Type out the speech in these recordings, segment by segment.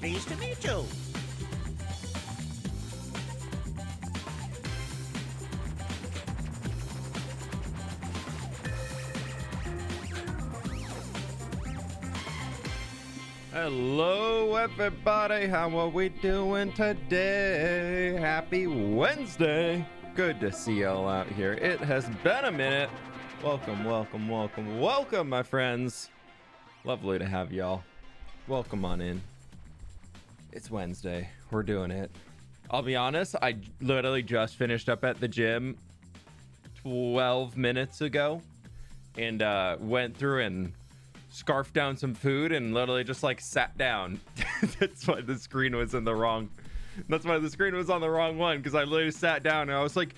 Pleased to meet you. Hello everybody, how are we doing today? Happy Wednesday. Good to see y'all out here. It has been a minute. Welcome, welcome, welcome, welcome, my friends. Lovely to have y'all. Welcome on in. It's Wednesday. We're doing it. I'll be honest, I literally just finished up at the gym 12 minutes ago and went through and scarfed down some food and literally just like sat down. That's why the screen was on the wrong one, because I literally sat down and I was like,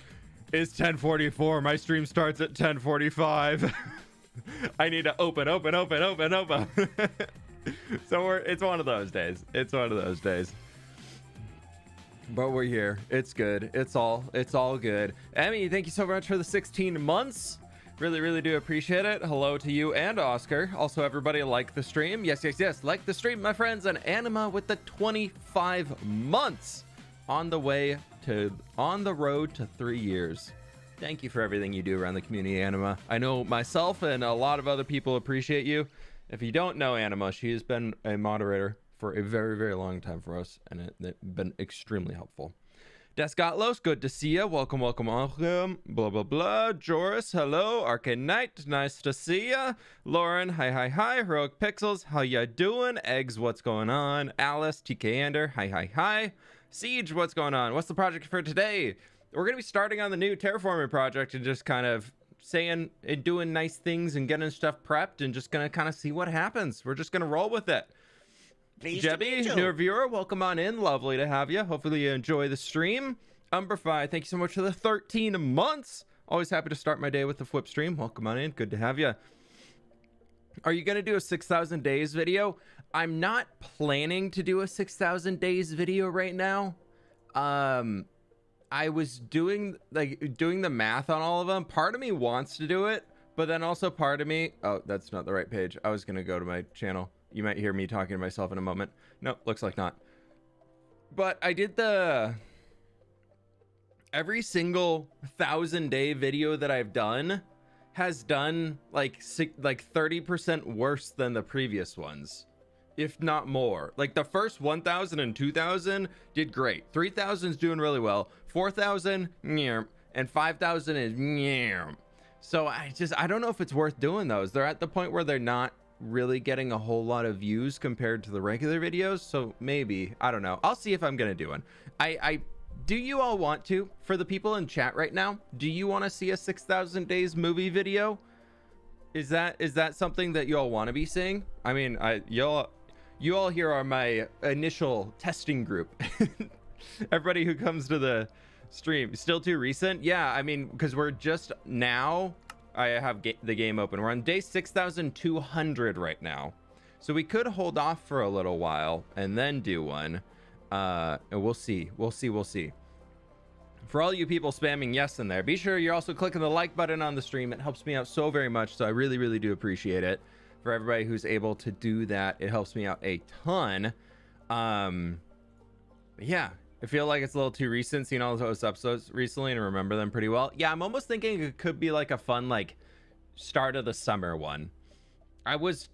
it's 10:44, my stream starts at 10:45. I need to open. So it's one of those days, but we're here. It's good. It's all good. Emmy, thank you so much for the 16 months. Really do appreciate it. Hello to you and Oscar. Also, everybody like the stream. Yes, like the stream, my friends. And Anima with the 25 months on the road to 3 years. Thank you for everything you do around the community, Anima. I know myself and a lot of other people appreciate you. If you don't know Anima, she has been a moderator for a very long time for us, and it's been extremely helpful. Descatlos, good to see you. Welcome. Blah, blah, blah. Joris, hello. Arcane Knight, nice to see ya. Lauren, hi. Heroic Pixels, how ya doing? Eggs, what's going on? Alice, TK Ander, hi. Siege, what's going on? What's the project for today? We're going to be starting on the new terraforming project and just kind of saying and doing nice things and getting stuff prepped and just going to kind of see what happens. We're just going to roll with it. Jebby, new viewer, welcome on in. Lovely to have you. Hopefully you enjoy the stream. Umberfi, thank you so much for the 13 months. Always happy to start my day with the fWhip stream. Welcome on in. Good to have you. Are you going to do a 6,000 days video? I'm not planning to do a 6,000 days video right now. I was doing the math on all of them. Part of me wants to do it, but then also part of me, oh, that's not the right page. I was going to go to my channel. You might hear me talking to myself in a moment. Nope, looks like not. But I did every single 1,000-day video that I've done has done like 30% worse than the previous ones, if not more. Like the first 1,000 and 2,000 did great. 3,000 is doing really well. 4,000, and 5,000 is. So I don't know if it's worth doing those. They're at the point where they're not really getting a whole lot of views compared to the regular videos, so maybe, I don't know. I'll see if I'm gonna do one. I do you all want to, for the people in chat right now, do you want to see a 6,000 days movie video? Is that something that you all want to be seeing? I mean, you all here are my initial testing group. Everybody who comes to the stream. Still too recent? Yeah, I mean, because we're just now, I have the game open. We're on day 6,200 right now, so we could hold off for a little while and then do one. And we'll see. For all you people spamming yes in there, be sure you're also clicking the like button on the stream. It helps me out so very much, so I really do appreciate it. For everybody who's able to do that, it helps me out a ton. Yeah, I feel like it's a little too recent seeing all those episodes recently and remember them pretty well. Yeah, I'm almost thinking it could be like a fun like start of the summer one. I mentioned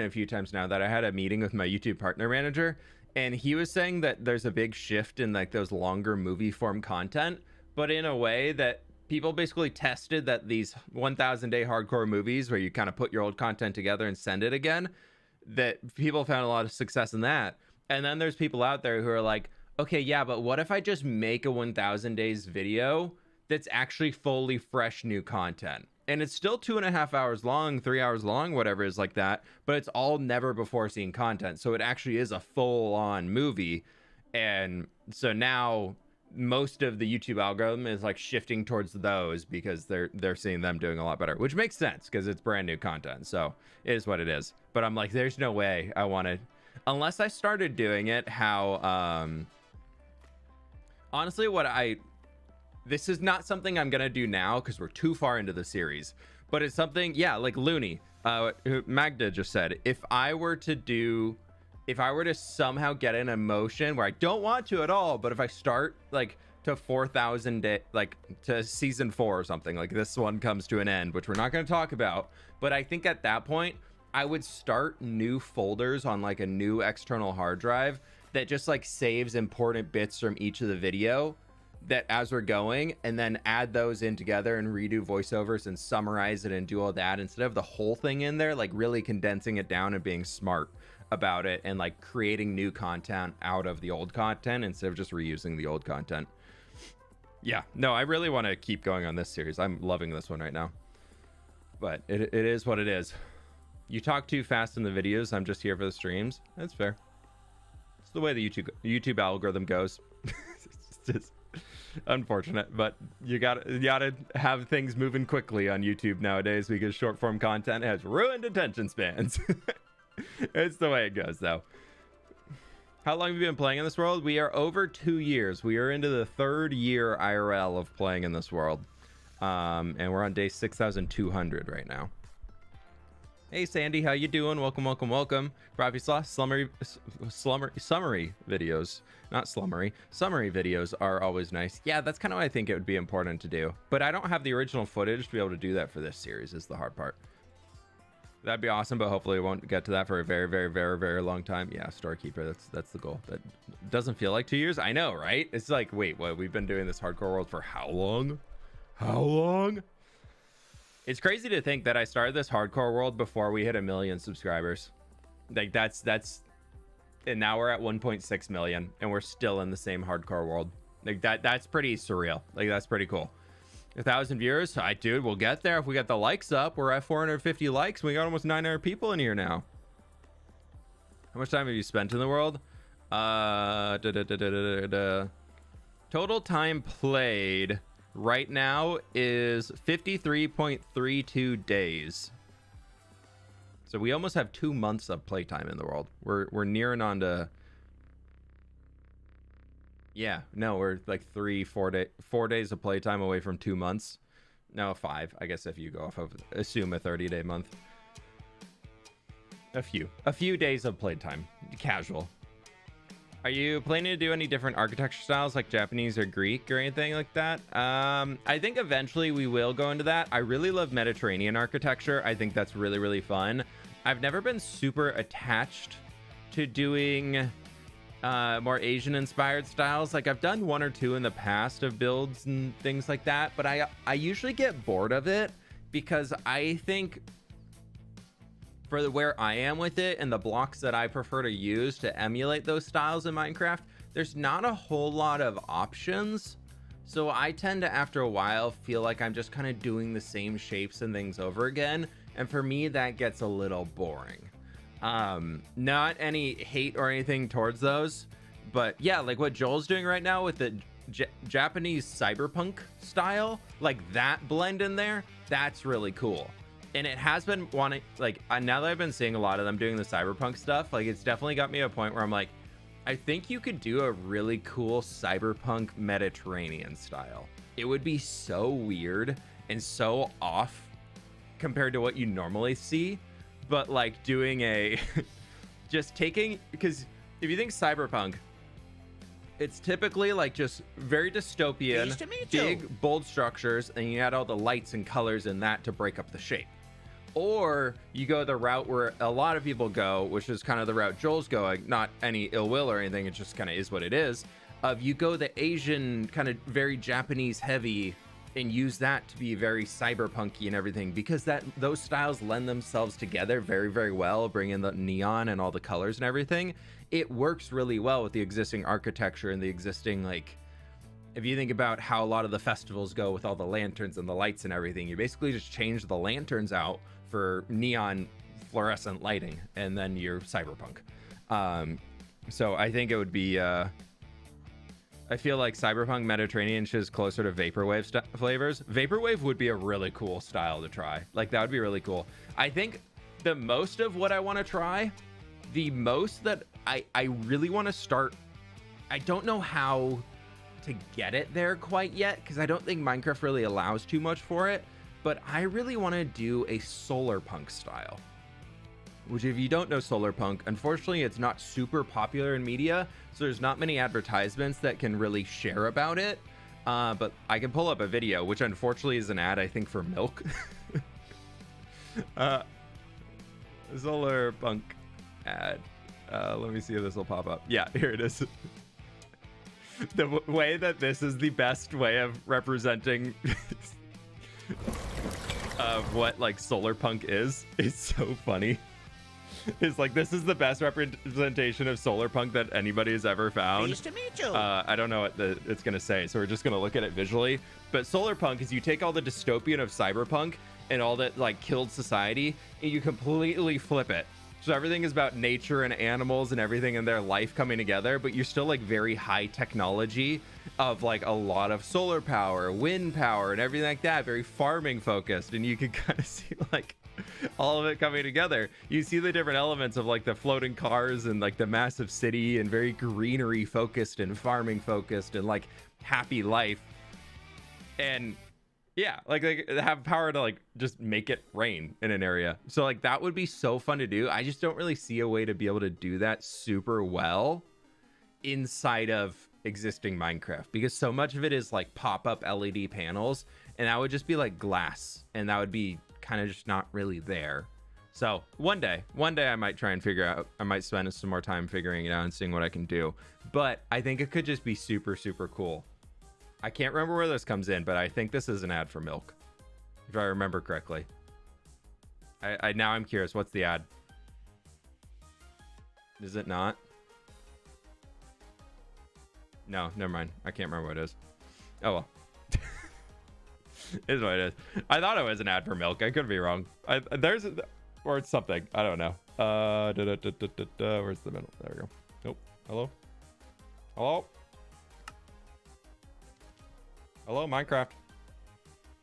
a few times now that I had a meeting with my YouTube partner manager, and he was saying that there's a big shift in like those longer movie form content, but in a way that people basically tested that these 1,000 day hardcore movies where you kind of put your old content together and send it again, that people found a lot of success in that. And then there's people out there who are like, okay, yeah, but what if I just make a 1,000 days video that's actually fully fresh new content? And it's still 2.5 hours long, 3 hours long, whatever is like that, but it's all never before seen content. So it actually is a full on movie. And so now most of the YouTube algorithm is like shifting towards those because they're seeing them doing a lot better, which makes sense because it's brand new content. So it is what it is. But I'm like, there's no way I want to, unless I started doing it how honestly this is not something I'm gonna do now because we're too far into the series, but it's something, yeah, like Looney, Magda just said, if I were to do if I were to somehow get an emotion where I don't want to at all, but if I start like to 4,000 day, like to season 4 or something, like this one comes to an end, which we're not going to talk about, but I think at that point I would start new folders on like a new external hard drive that just like saves important bits from each of the video that as we're going, and then add those in together and redo voiceovers and summarize it and do all that instead of the whole thing in there, like really condensing it down and being smart about it and like creating new content out of the old content instead of just reusing the old content. Yeah, no, I really want to keep going on this series. I'm loving this one right now, but it is what it is. You talk too fast in the videos. I'm just here for the streams. That's fair. It's the way the YouTube algorithm goes. It's just unfortunate, but you gotta have things moving quickly on YouTube nowadays because short form content has ruined attention spans. It's the way it goes, though. How long have you been playing in this world? We are over 2 years. We are into the 3rd year IRL of playing in this world, and we're on day 6,200 right now. Hey Sandy, how you doing? Welcome, welcome, welcome. Robbie Slaw, summary videos, not slummery. Summary videos are always nice. Yeah, that's kind of what I think it would be important to do. But I don't have the original footage to be able to do that for this series is the hard part. That'd be awesome, but hopefully we won't get to that for a very, very, very, very long time. Yeah, Storekeeper, that's the goal. That doesn't feel like 2 years. I know, right? It's like, wait, what? We've been doing this hardcore world for how long? How long? It's crazy to think that I started this hardcore world before we hit 1 million subscribers. Like that's, and now we're at 1.6 million and we're still in the same hardcore world. Like that's pretty surreal. Like that's pretty cool. 1,000 viewers, dude, we'll get there if we get the likes up. We're at 450 likes. We got almost 900 people in here now. How much time have you spent in the world? Total time played right now is 53.32 days. So we almost have 2 months of playtime in the world. We're nearing on to, yeah, no, we're like 4 days of playtime away from 2 months. No, 5, I guess, if you go off of assume a 30-day month. A few days of playtime, casual. Are you planning to do any different architecture styles like Japanese or Greek or anything like that? I think eventually we will go into that. I really love Mediterranean architecture. I think that's really, really fun. I've never been super attached to doing more Asian inspired styles. Like I've done 1 or 2 in the past of builds and things like that, but I usually get bored of it because I think for where I am with it and the blocks that I prefer to use to emulate those styles in Minecraft, there's not a whole lot of options. So I tend to, after a while, feel like I'm just kind of doing the same shapes and things over again. And for me, that gets a little boring. Not any hate or anything towards those, but yeah, like what Joel's doing right now with the Japanese cyberpunk style, like that blend in there, that's really cool. And it has been wanting, like, now that I've been seeing a lot of them doing the cyberpunk stuff, like it's definitely got me to a point where I'm like, I think you could do a really cool cyberpunk Mediterranean style. It would be so weird and so off compared to what you normally see, but like doing a just taking, because if you think cyberpunk, it's typically like just very dystopian, big bold structures, and you add all the lights and colors in that to break up the shape. Or you go the route where a lot of people go, which is kind of the route Joel's going, not any ill will or anything, it just kind of is what it is, of you go the Asian kind of very Japanese heavy and use that to be very cyberpunky and everything, because those styles lend themselves together very, very well, bring in the neon and all the colors and everything. It works really well with the existing architecture and the existing, like, if you think about how a lot of the festivals go with all the lanterns and the lights and everything, you basically just change the lanterns out for neon fluorescent lighting, and then you're cyberpunk. So I think it would be, I feel like cyberpunk Mediterranean is closer to vaporwave flavors. Vaporwave would be a really cool style to try. Like that would be really cool. I think the most of what I want to try, the most that I really want to start, I don't know how to get it there quite yet, because I don't think Minecraft really allows too much for it, but I really want to do a solar punk style. which if you don't know solar punk, unfortunately it's not super popular in media, so there's not many advertisements that can really share about it. But I can pull up a video, which unfortunately is an ad, I think, for milk. Solar punk ad. Let me see if this will pop up. Yeah, here it is. The way that this is the best way of representing of what like solar punk is so funny. It's like, this is the best representation of solar punk that anybody has ever found. Nice to meet you. I don't know what it's gonna say, so we're just gonna look at it visually. But solar punk is you take all the dystopian of cyberpunk and all that like killed society, and you completely flip it. So everything is about nature and animals and everything in their life coming together, but you're still like very high technology of like a lot of solar power, wind power, and everything like that, very farming focused. And you can kind of see like all of it coming together. You see the different elements of like the floating cars and like the massive city and very greenery focused and farming focused and like happy life. And yeah, like they have power to like just make it rain in an area. So like that would be so fun to do. I just don't really see a way to be able to do that super well inside of existing Minecraft, because so much of it is like pop-up LED panels, and that would just be like glass, and that would be kind of just not really there. So one day I might try and figure out, I might spend some more time figuring it out and seeing what I can do. But I think it could just be super, super cool. I can't remember where this comes in, but I think this is an ad for milk, if I remember correctly. Now I'm curious, what's the ad? Is it not? No, never mind. I can't remember what it is. Oh well. Is what it is. I thought it was an ad for milk. I could be wrong. Or it's something. I don't know. Where's the middle? There we go. Nope. Hello? Hello? Hello, Minecraft.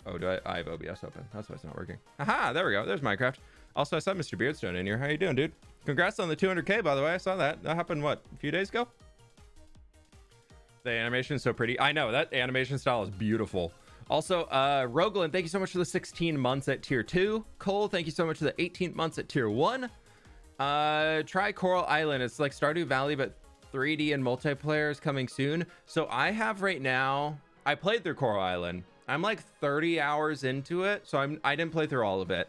Oh, I have OBS open. That's why it's not working. Aha, there we go. There's Minecraft. Also, I saw Mr. Beardstone in here. How you doing, dude? Congrats on the 200K, by the way. I saw that. That happened, what, a few days ago? The animation is so pretty. I know, that animation style is beautiful. Also, Roglin, thank you so much for the 16 months at tier 2. Cole, thank you so much for the 18 months at tier 1. Try Coral Island. It's like Stardew Valley, but 3D and multiplayer is coming soon. So I have right now... I played through Coral Island. I'm like 30 hours into it, so I didn't play through all of it.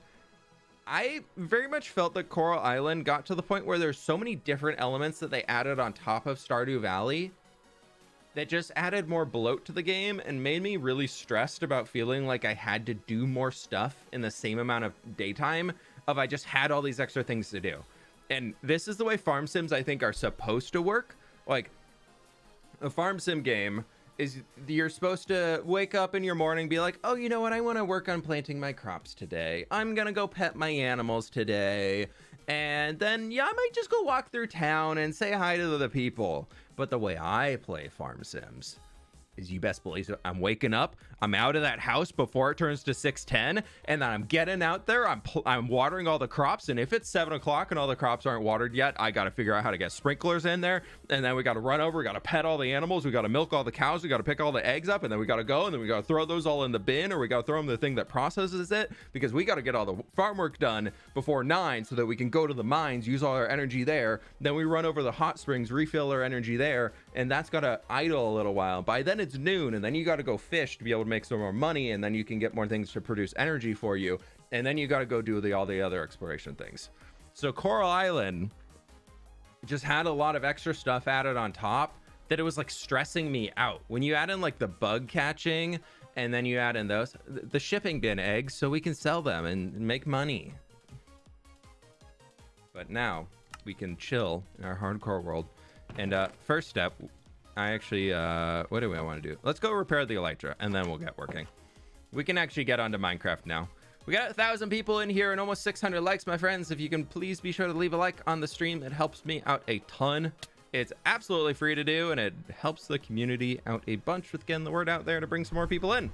I very much felt that Coral Island got to the point where there's so many different elements that they added on top of Stardew Valley that just added more bloat to the game and made me really stressed about feeling like I had to do more stuff in the same amount of daytime of I just had all these extra things to do. And this is the way farm sims I think are supposed to work. Like a farm sim game is you're supposed to wake up in your morning, be like, oh, you know what? I want to work on planting my crops today. I'm going to go pet my animals today. And then, yeah, I might just go walk through town and say hi to the people. But the way I play farm sims is, you best believe it, I'm waking up, I'm out of that house before it turns to 6:10, and then I'm getting out there, I'm watering all the crops, and if it's 7 o'clock and all the crops aren't watered yet, I got to figure out how to get sprinklers in there, and then we got to run over, we got to pet all the animals, we got to milk all the cows, we got to pick all the eggs up, and then we got to go, and then we got to throw those all in the bin, or we got to throw them in the thing that processes it, because we got to get all the farm work done before 9 so that we can go to the mines, use all our energy there, then we run over the hot springs, refill our energy there, and that's got to idle a little while. By then it's noon, and then you got to go fish to be able to make some more money, and then you can get more things to produce energy for you, and then you got to go do all the other exploration things. So Coral Island just had a lot of extra stuff added on top that it was like stressing me out. When you add in like the bug catching, and then you add in the shipping bin eggs so we can sell them and make money. But now we can chill in our hardcore world. And first step, I actually, what do I want to do? Let's go repair the Elytra, and then we'll get working. We can actually get onto Minecraft now. We got 1,000 people in here and almost 600 likes, my friends. If you can please be sure to leave a like on the stream. It helps me out a ton. It's absolutely free to do, and it helps the community out a bunch with getting the word out there to bring some more people in.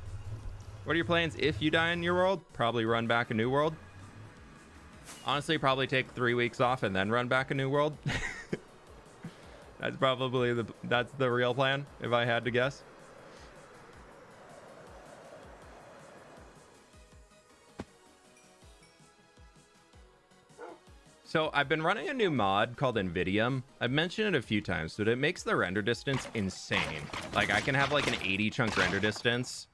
What are your plans if you die in your world? Probably run back a new world. Honestly, probably take 3 weeks off and then run back a new world. That's probably that's the real plan, if I had to guess. So I've been running a new mod called Nvidium. I've mentioned it a few times, but it makes the render distance insane. Like I can have like an 80 chunk render distance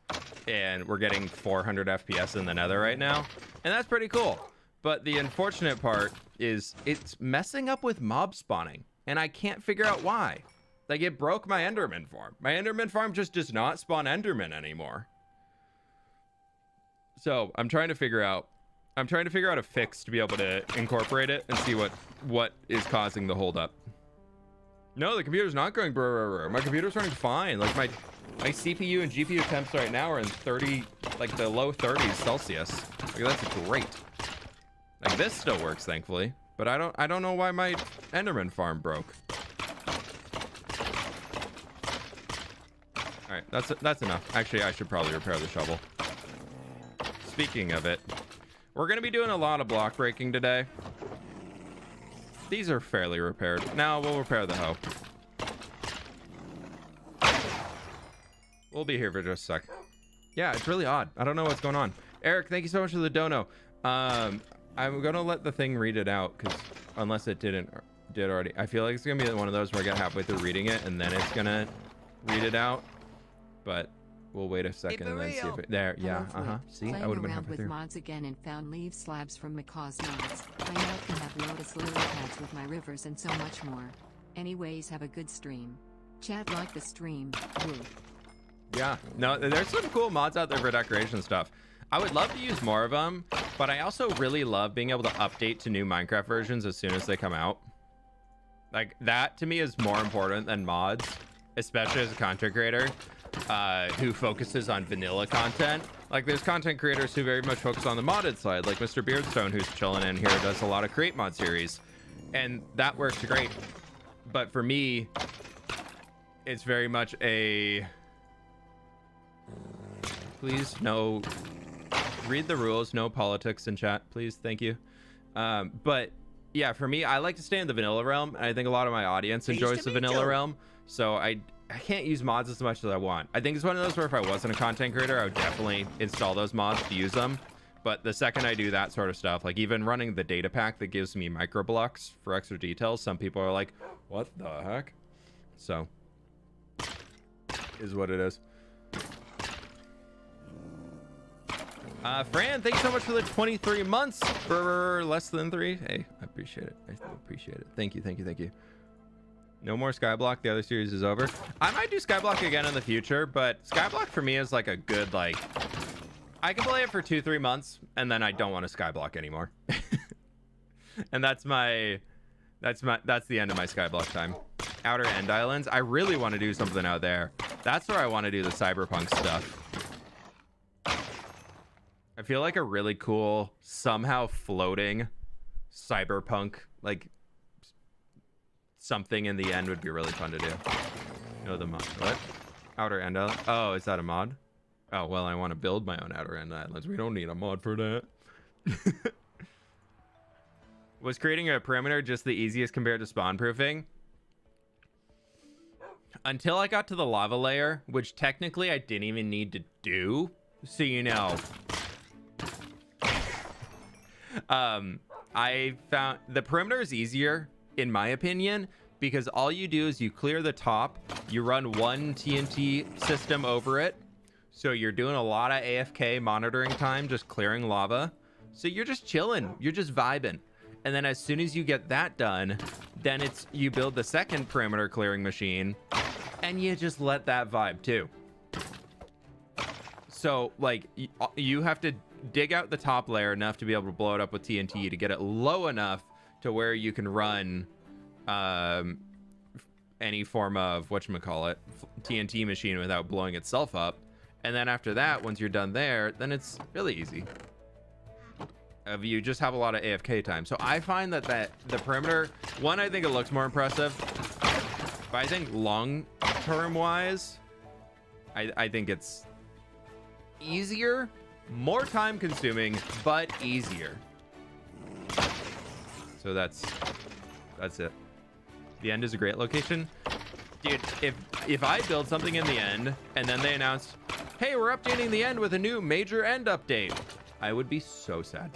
and we're getting 400 FPS in the nether right now. And that's pretty cool. But the unfortunate part is it's messing up with mob spawning and I can't figure out why. Like it broke my Enderman farm. My Enderman farm just does not spawn Enderman anymore. So I'm trying to figure out a fix to be able to incorporate it and see what is causing the holdup. No, the computer's not going brr. My computer's running fine. Like my CPU and GPU temps right now are in 30, like the low 30s Celsius. Like that's great. Like this still works, thankfully, but I don't know why my Enderman farm broke. All right, that's enough. Actually, I should probably repair the shovel. Speaking of it, we're going to be doing a lot of block breaking today. These are fairly repaired. Now we'll repair the hoe. We'll be here for just a sec. Yeah, it's really odd. I don't know what's going on. Eric, thank you so much for the dono. I'm going to let the thing read it out because unless it did already. I feel like it's going to be one of those where I get halfway through reading it and then it's going to read it out. But we'll wait a second and then see if it there. Yeah, See, I would have been halfway with through. mods again and found leaf slabs from Macaw's mods. I now can have lotus lily pads with my rivers and so much more. Anyways, have a good stream. Chat like the stream. Woo. Yeah, no, there's some cool mods out there for decoration stuff. I would love to use more of them, but I also really love being able to update to new Minecraft versions as soon as they come out. Like that to me is more important than mods, especially as a content creator who focuses on vanilla content. Like there's content creators who very much focus on the modded side, like Mr. Beardstone, who's chilling in here, does a lot of create mod series, and that works great. But for me, it's very much a please no, read the rules, no politics in chat, please, thank you. But yeah, for me, I like to stay in the vanilla realm, and I think a lot of my audience enjoys the vanilla realm, so I can't use mods as much as I want. I think it's one of those where if I wasn't a content creator, I would definitely install those mods to use them. But the second I do that sort of stuff, like even running the data pack that gives me micro blocks for extra details, some people are like, what the heck? So is what it is. Fran, thanks so much for the 23 months for less than 3. Hey, I appreciate it. I still appreciate it. Thank you, thank you, thank you. No more Skyblock. The other series is over. I might do Skyblock again in the future, but Skyblock for me is like a good, like, I can play it for 2-3 months and then I don't want to Skyblock anymore. And that's the end of my Skyblock time. Outer End Islands. I really want to do something out there. That's where I want to do the cyberpunk stuff. I feel like a really cool, somehow floating cyberpunk, like something in the end would be really fun to do. The mod. What? Outer End Island? Oh, is that a mod? Oh, well, I want to build my own Outer End Islands. We don't need a mod for that. Was creating a perimeter just the easiest compared to spawn proofing? Until I got to the lava layer, which technically I didn't even need to do. So, you know. I found the perimeter is easier, in my opinion, because all you do is you clear the top, you run one TNT system over it. So you're doing a lot of AFK monitoring time, just clearing lava. So you're just chilling, you're just vibing. And then as soon as you get that done, then you build the second perimeter clearing machine and you just let that vibe too. So like you have to dig out the top layer enough to be able to blow it up with TNT to get it low enough to where you can run any form of whatchamacallit TNT machine without blowing itself up. And then after that, once you're done there, then it's really easy. You just have a lot of AFK time. So I find that the perimeter, one, I think it looks more impressive, but I think long-term wise, I think it's easier, more time consuming, but easier. So that's it. The end is a great location. Dude, if I build something in the end and then they announce, hey, we're updating the end with a new major end update, I would be so sad.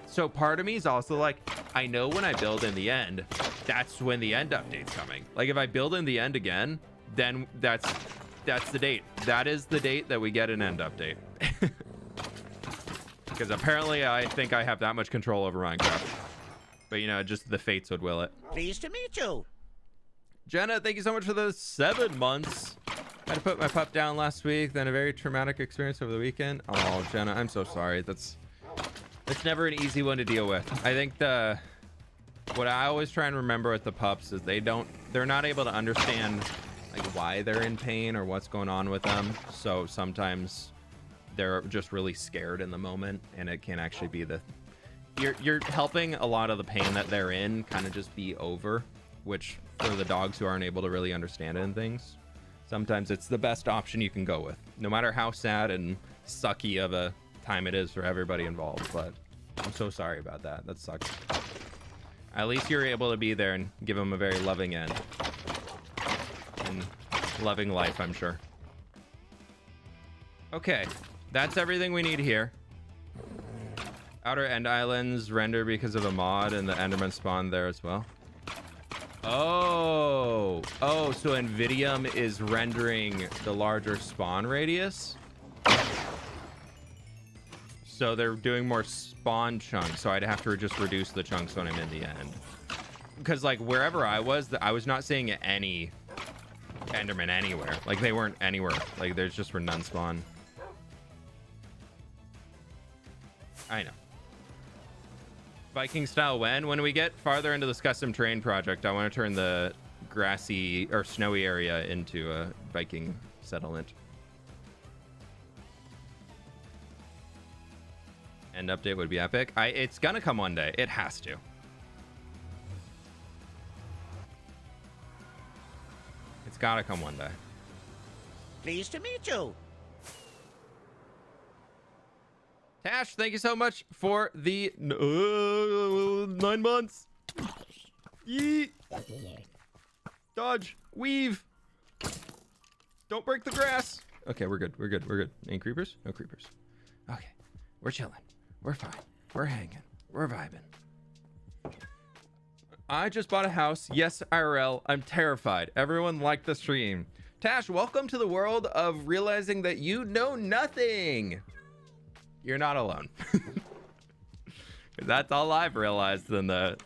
So part of me is also like, I know when I build in the end, that's when the end update's coming. Like if I build in the end again, then that's the date. That is the date that we get an end update. Because apparently I think I have that much control over Minecraft. But you know, just the fates would will it. Pleased to meet you. Jenna, thank you so much for the 7 months. I had to put my pup down last week, then a very traumatic experience over the weekend. Oh, Jenna, I'm so sorry. It's never an easy one to deal with. I think what I always try and remember with the pups is they're not able to understand like why they're in pain or what's going on with them. So sometimes they're just really scared in the moment, and it can actually be you're helping a lot of the pain that they're in kind of just be over, which for the dogs who aren't able to really understand it and things, sometimes it's the best option you can go with, no matter how sad and sucky of a time it is for everybody involved. But I'm so sorry about that. That sucks. At least you're able to be there and give them a very loving end and loving life, I'm sure. Okay, that's everything we need here. Outer End Islands render because of a mod, and the Enderman spawn there as well. Oh, so Nvidium is rendering the larger spawn radius. So they're doing more spawn chunks, so I'd have to just reduce the chunks when I'm in the end. Because like wherever I was not seeing any Enderman anywhere. Like they weren't anywhere. Like there's just were none spawn. I know. Viking style when we get farther into this custom terrain project, I want to turn the grassy or snowy area into a Viking settlement. End update would be epic. It's gonna come one day. It has to. It's gotta come one day. Pleased to meet you. Tash, thank you so much for the 9 months. Yeet. Dodge. Weave. Don't break the grass. Okay, we're good. We're good. We're good. Any creepers? No creepers. Okay. We're chilling. We're fine. We're hanging. We're vibing. I just bought a house. Yes, IRL. I'm terrified. Everyone liked the stream. Tash, welcome to the world of realizing that you know nothing. You're not alone. That's all I've realized in the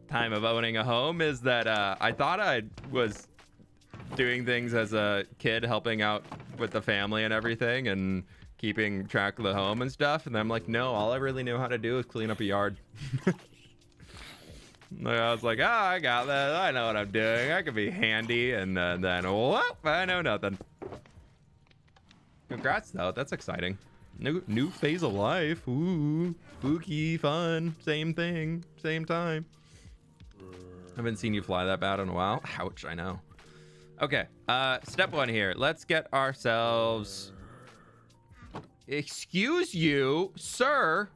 time of owning a home is that I thought I was doing things as a kid, helping out with the family and everything and keeping track of the home and stuff. And I'm like, no, all I really knew how to do is clean up a yard. I was like, oh, I got that. I know what I'm doing. I could be handy. And then, whoop, I know nothing. Congrats, though. That's exciting. New phase of life. Ooh, spooky, fun. Same thing, same time. Haven't seen you fly that bad in a while. Ouch, I know. Okay, step 1 here. Let's get ourselves... Excuse you, sir.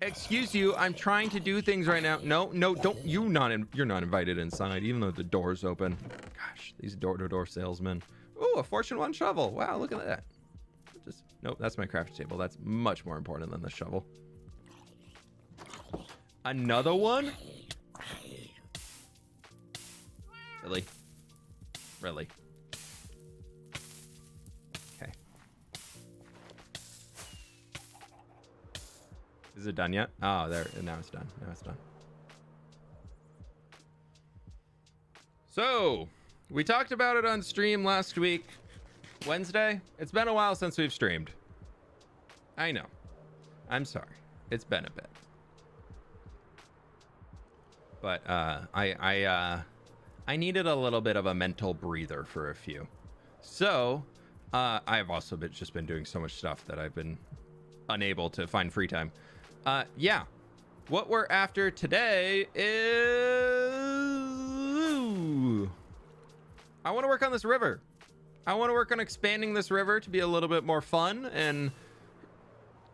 Excuse you, I'm trying to do things right now. No, don't. You're not invited inside, even though the door's open. Gosh, these door-to-door salesmen. Ooh, a Fortune 1 shovel. Wow, look at that. Nope, that's my crafting table. That's much more important than the shovel. Another one? Really? Really? Okay. Is it done yet? Oh, there. Now it's done. Now it's done. So, we talked about it on stream last week. Wednesday. It's been a while since we've streamed. I know. I'm sorry. It's been a bit. But I needed a little bit of a mental breather for a few. So I've also just been doing so much stuff that I've been unable to find free time. Yeah. What we're after today is... I want to work on this river. I want to work on expanding this river to be a little bit more fun and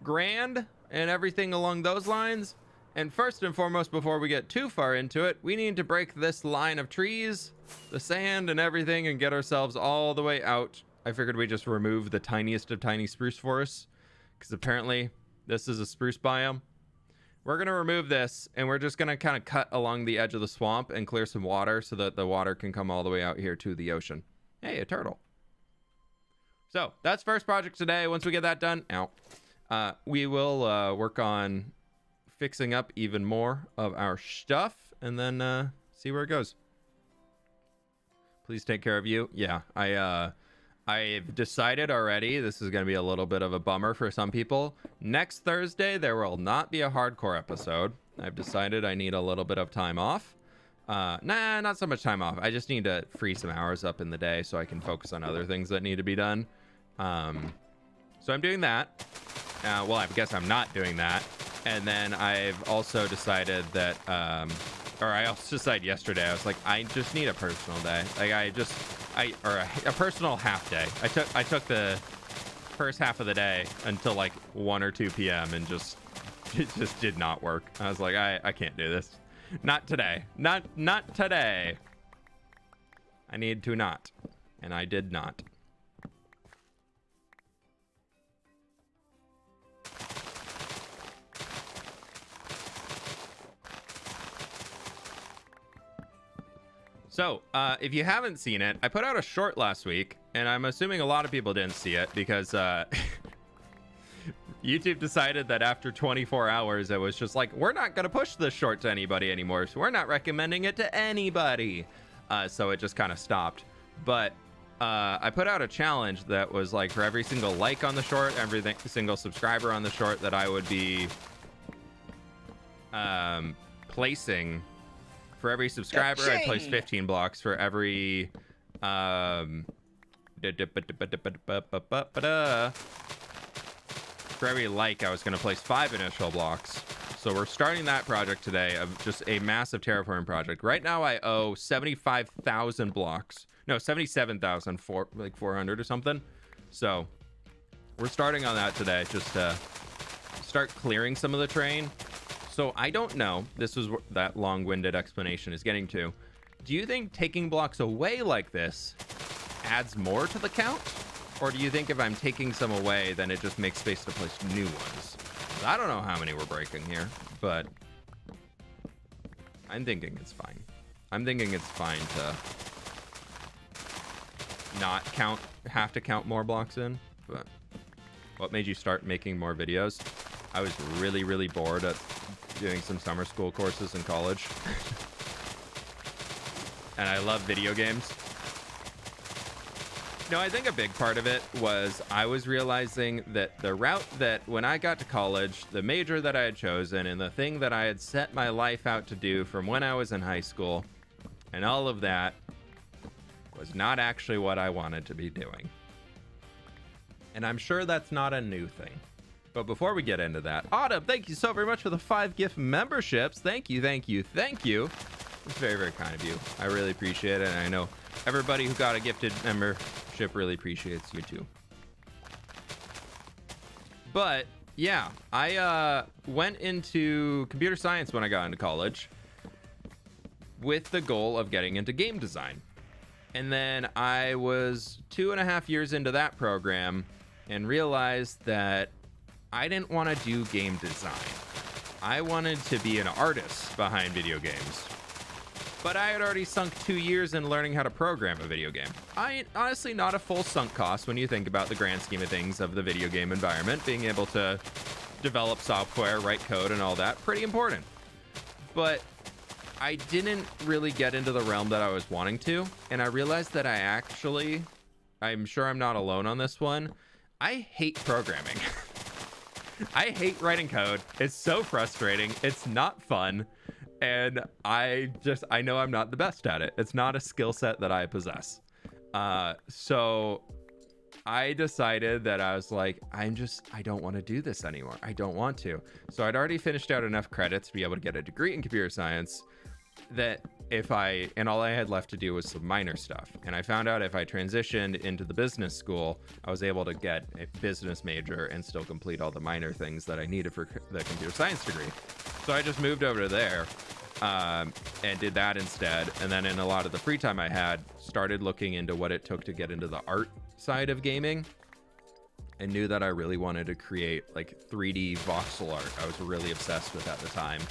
grand and everything along those lines. And first and foremost, before we get too far into it, we need to break this line of trees, the sand and everything, and get ourselves all the way out. I figured we just remove the tiniest of tiny spruce forests, because apparently this is a spruce biome. we're going to remove this, and we're just going to kind of cut along the edge of the swamp and clear some water so that the water can come all the way out here to the ocean. Hey, a turtle. So that's first project today. Once we get that done, we will work on fixing up even more of our stuff, and then see where it goes. Please take care of you. Yeah, I've decided already, this is going to be a little bit of a bummer for some people. Next Thursday, there will not be a hardcore episode. I've decided I need a little bit of time off. Nah, not so much time off. I just need to free some hours up in the day so I can focus on other things that need to be done. So I'm doing that. Well, I guess I'm not doing that. And then I've also decided that, or I also decided yesterday, I was like, I just need a personal day. Like a personal half day. I took the first half of the day until like 1 or 2 p.m. and it just did not work. I was like, I can't do this. Not today. Not today. I need to not. And I did not. So, if you haven't seen it, I put out a short last week, and I'm assuming a lot of people didn't see it because YouTube decided that after 24 hours, it was just like, we're not going to push this short to anybody anymore, so we're not recommending it to anybody. So it just kind of stopped. But I put out a challenge that was like for every single like on the short, every single subscriber on the short, that I would be placing. For every subscriber, I'd place 15 blocks. For every for every like, I was going to place 5 initial blocks. So we're starting that project today of just a massive terraforming project. Right now, I owe 75,000 blocks. No, 77,400 or something. So we're starting on that today, just to start clearing some of the terrain. So I don't know, this was that long-winded explanation is getting to. Do you think taking blocks away like this adds more to the count? Or do you think if I'm taking some away, then it just makes space to place new ones? I don't know how many we're breaking here, but I'm thinking it's fine. I'm thinking it's fine to not have to count more blocks in. But what made you start making more videos? I was really, really bored at doing some summer school courses in college. And I love video games. No, I think a big part of it was I was realizing that the route that when I got to college, the major that I had chosen and the thing that I had set my life out to do from when I was in high school and all of that was not actually what I wanted to be doing. And I'm sure that's not a new thing. But before we get into that, Autumn, thank you so very much for the 5 gift memberships. Thank you, thank you, thank you. It's very, very kind of you. I really appreciate it. And I know everybody who got a gifted membership really appreciates you too. But yeah, I went into computer science when I got into college with the goal of getting into game design. And then I was 2.5 years into that program and realized that I didn't want to do game design. I wanted to be an artist behind video games. But I had already sunk 2 years in learning how to program a video game. Honestly, not a full sunk cost when you think about the grand scheme of things of the video game environment. Being able to develop software, write code, and all that, pretty important. But I didn't really get into the realm that I was wanting to. And I realized that I'm sure I'm not alone on this one. I hate programming. I hate writing code. It's so frustrating. It's not fun. And I know I'm not the best at it. It's not a skill set that I possess. So I decided that I was like, I don't want to do this anymore. I don't want to. So I'd already finished out enough credits to be able to get a degree in computer science that all I had left to do was some minor stuff. And I found out if I transitioned into the business school, I was able to get a business major and still complete all the minor things that I needed for the computer science degree. So I just moved over to there and did that instead. And then in a lot of the free time I had, started looking into what it took to get into the art side of gaming. and knew that I really wanted to create like 3D voxel art. I was really obsessed with at the time.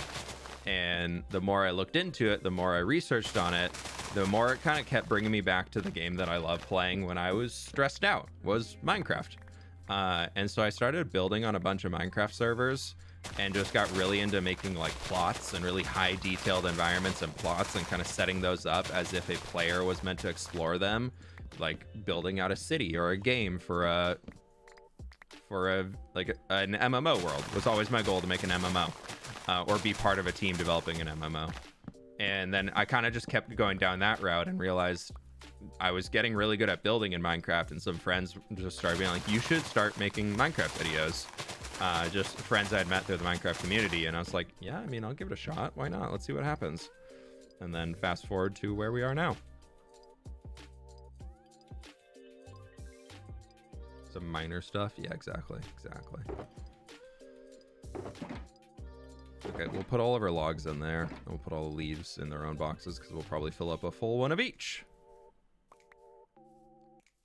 And the more I looked into it, the more I researched on it, the more it kind of kept bringing me back to the game that I loved playing when I was stressed out, was Minecraft. And so I started building on a bunch of Minecraft servers and just got really into making like plots and really high detailed environments and plots and kind of setting those up as if a player was meant to explore them, like building out a city or a game for an MMO world was always my goal, to make an MMO. Or be part of a team developing an MMO. And then I kind of just kept going down that route and realized I was getting really good at building in Minecraft, and some friends just started being like, you should start making Minecraft videos. Just friends I'd met through the Minecraft community, and I was like, yeah, I mean, I'll give it a shot. Why not? Let's see what happens. And then fast forward to where we are now. Some minor stuff. Yeah, exactly. Okay, we'll put all of our logs in there, and we'll put all the leaves in their own boxes because we'll probably fill up a full one of each.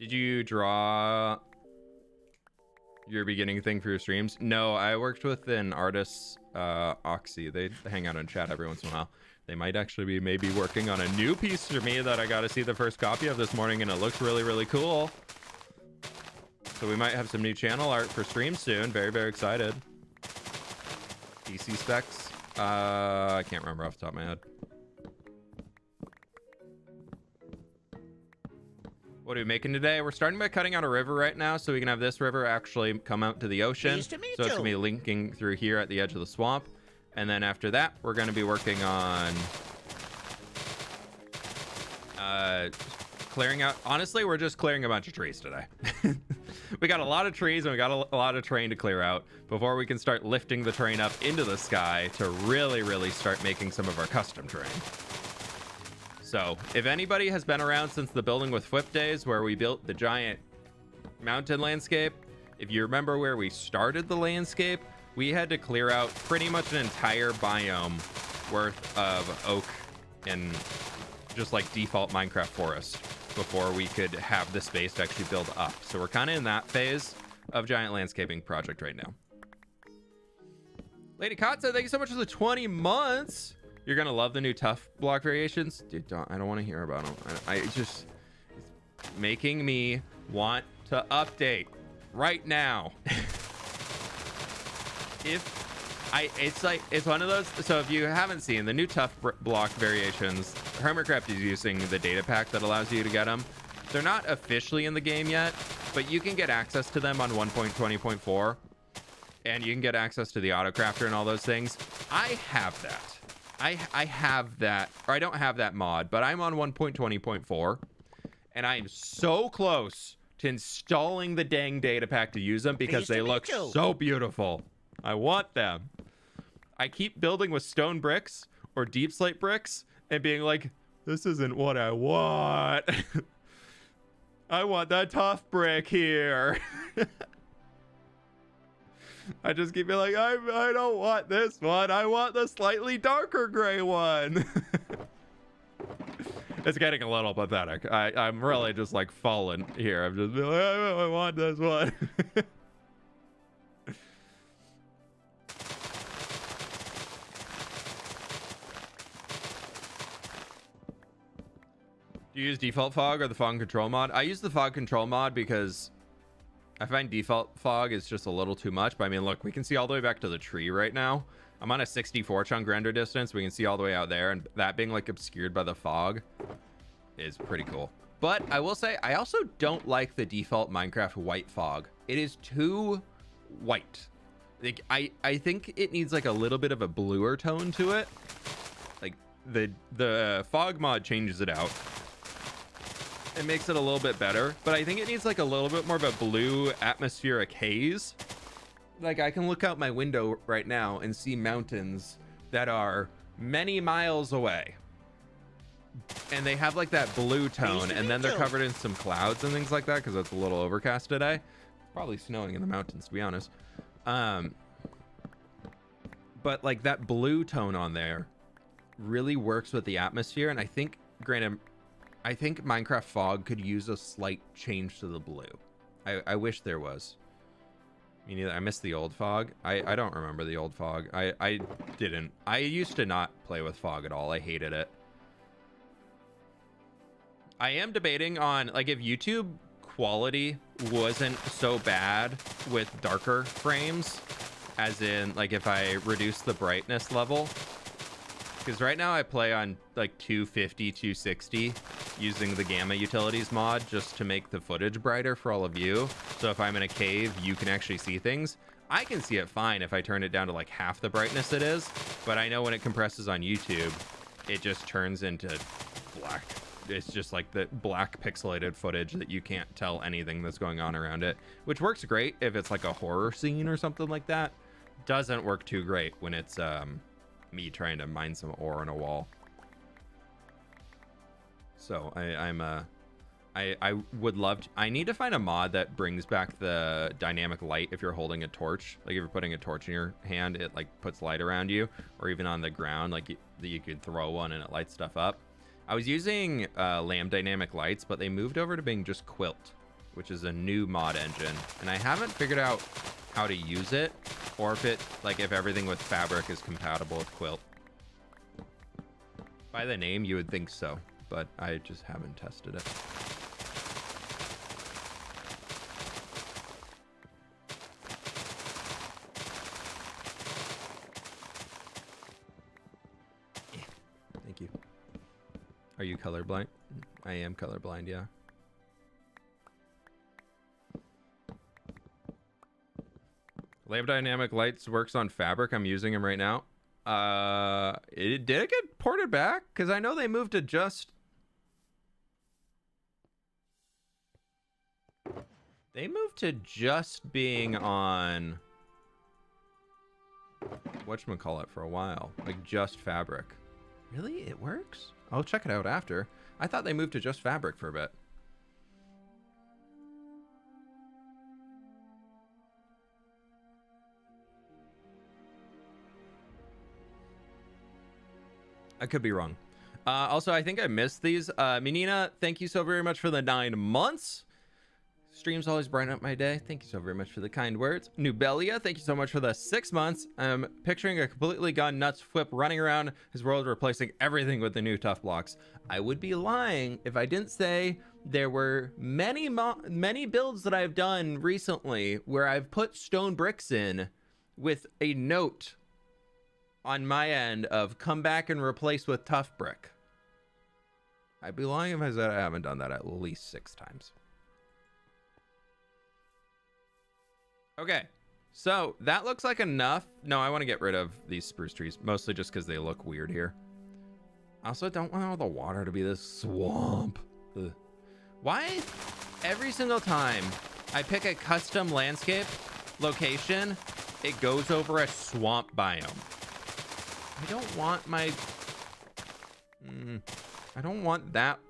Did you draw your beginning thing for your streams? No, I worked with an artist, Oxy. They hang out in chat every once in a while. They might actually be maybe working on a new piece for me that I got to see the first copy of this morning, and it looks really, really cool. So we might have some new channel art for streams soon. Very, very excited. DC specs. I can't remember off the top of my head. What are we making today? We're starting by cutting out a river right now, so we can have this river actually come out to the ocean. Pleased to meet So it's you. gonna be linking through here at the edge of the swamp. And then after that, we're gonna be working on clearing out. Honestly, we're just clearing a bunch of trees today. We got a lot of trees and we got a lot of terrain to clear out before we can start lifting the terrain up into the sky to really, really start making some of our custom terrain. So if anybody has been around since the building with fWhip days, where we built the giant mountain landscape, if you remember where we started the landscape, we had to clear out pretty much an entire biome worth of oak and just like default Minecraft forest before we could have the space to actually build up. So we're kind of in that phase of giant landscaping project right now. Lady Katza, thank you so much for the 20 months. You're gonna love the new tough block variations. Dude, I don't want to hear about them. I just, it's making me want to update right now. It's one of those. So if you haven't seen the new tough block variations, Hermitcraft is using the data pack that allows you to get them. They're not officially in the game yet, but you can get access to them on 1.20.4, and you can get access to the autocrafter and all those things. I have that. I have that, or I don't have that mod, but I'm on 1.20.4, and I am so close to installing the dang data pack to use them because they look so beautiful. I want them. I keep building with stone bricks or deep slate bricks and being like, this isn't what I want. I want that tough brick here. I just keep being like, I don't want this one. I want the slightly darker gray one. It's getting a little pathetic. I'm really just like falling here. I'm just being like, I want this one. Do you use default fog or the fog control mod? I use the fog control mod because I find default fog is just a little too much. But I mean, look, we can see all the way back to the tree right now. I'm on a 64 chunk render distance. We can see all the way out there, and that being like obscured by the fog is pretty cool. But I will say, I also don't like the default Minecraft white fog. It is too white. Like, I think it needs like a little bit of a bluer tone to it. Like the fog mod changes it out. It makes it a little bit better, but I think it needs like a little bit more of a blue atmospheric haze. Like, I can look out my window right now and see mountains that are many miles away, and they have like that blue tone, and then they're covered in some clouds and things like that because it's a little overcast today. It's probably snowing in the mountains, to be honest. But like that blue tone on there really works with the atmosphere, and I think, granted, I think Minecraft fog could use a slight change to the blue. I wish there was. Me neither. I missed the old fog. I don't remember the old fog. I didn't. I used to not play with fog at all. I hated it. I am debating on, like, if YouTube quality wasn't so bad with darker frames, as in, like, if I reduce the brightness level. Because right now I play on, like, 250, 260 using the Gamma Utilities mod just to make the footage brighter for all of you. So if I'm in a cave, you can actually see things. I can see it fine if I turn it down to, like, half the brightness it is. But I know when it compresses on YouTube, it just turns into black. It's just like the black pixelated footage that you can't tell anything that's going on around it, which works great if it's like a horror scene or something like that. Doesn't work too great when it's me trying to mine some ore on a wall. So I would love to, I need to find a mod that brings back the dynamic light if you're holding a torch. Like if you're putting a torch in your hand, it like puts light around you, or even on the ground, like you could throw one and it lights stuff up. I was using Lamb Dynamic Lights, but they moved over to being just Quilt, which is a new mod engine. And I haven't figured out how to use it, or if it, like, if everything with Fabric is compatible with Quilt. By the name, you would think so, but I just haven't tested it. Thank you. Are you colorblind? I am colorblind, yeah. Lamp Dynamic Lights works on Fabric. I'm using them right now. Did it get ported back? Because I know they moved to just... They moved to just being on... whatchamacallit for a while. Like, just Fabric. Really? It works? I'll check it out after. I thought they moved to just Fabric for a bit. I could be wrong. Also, I think I missed these. Menina, thank you so very much for the 9 months. Streams always brighten up my day. Thank you so very much for the kind words. Nubelia, thank you so much for the 6 months. I'm picturing a completely gone nuts fWhip running around his world, replacing everything with the new tough blocks. I would be lying if I didn't say there were many builds that I've done recently where I've put stone bricks in with a note on my end of come back and replace with tough brick. I'd be lying if I said I haven't done that at least 6 times. Okay, so that looks like enough. No, I want to get rid of these spruce trees, mostly just because they look weird here. I also don't want all the water to be this swamp. Ugh. Why every single time I pick a custom landscape location, it goes over a swamp biome? I don't want my... I don't want that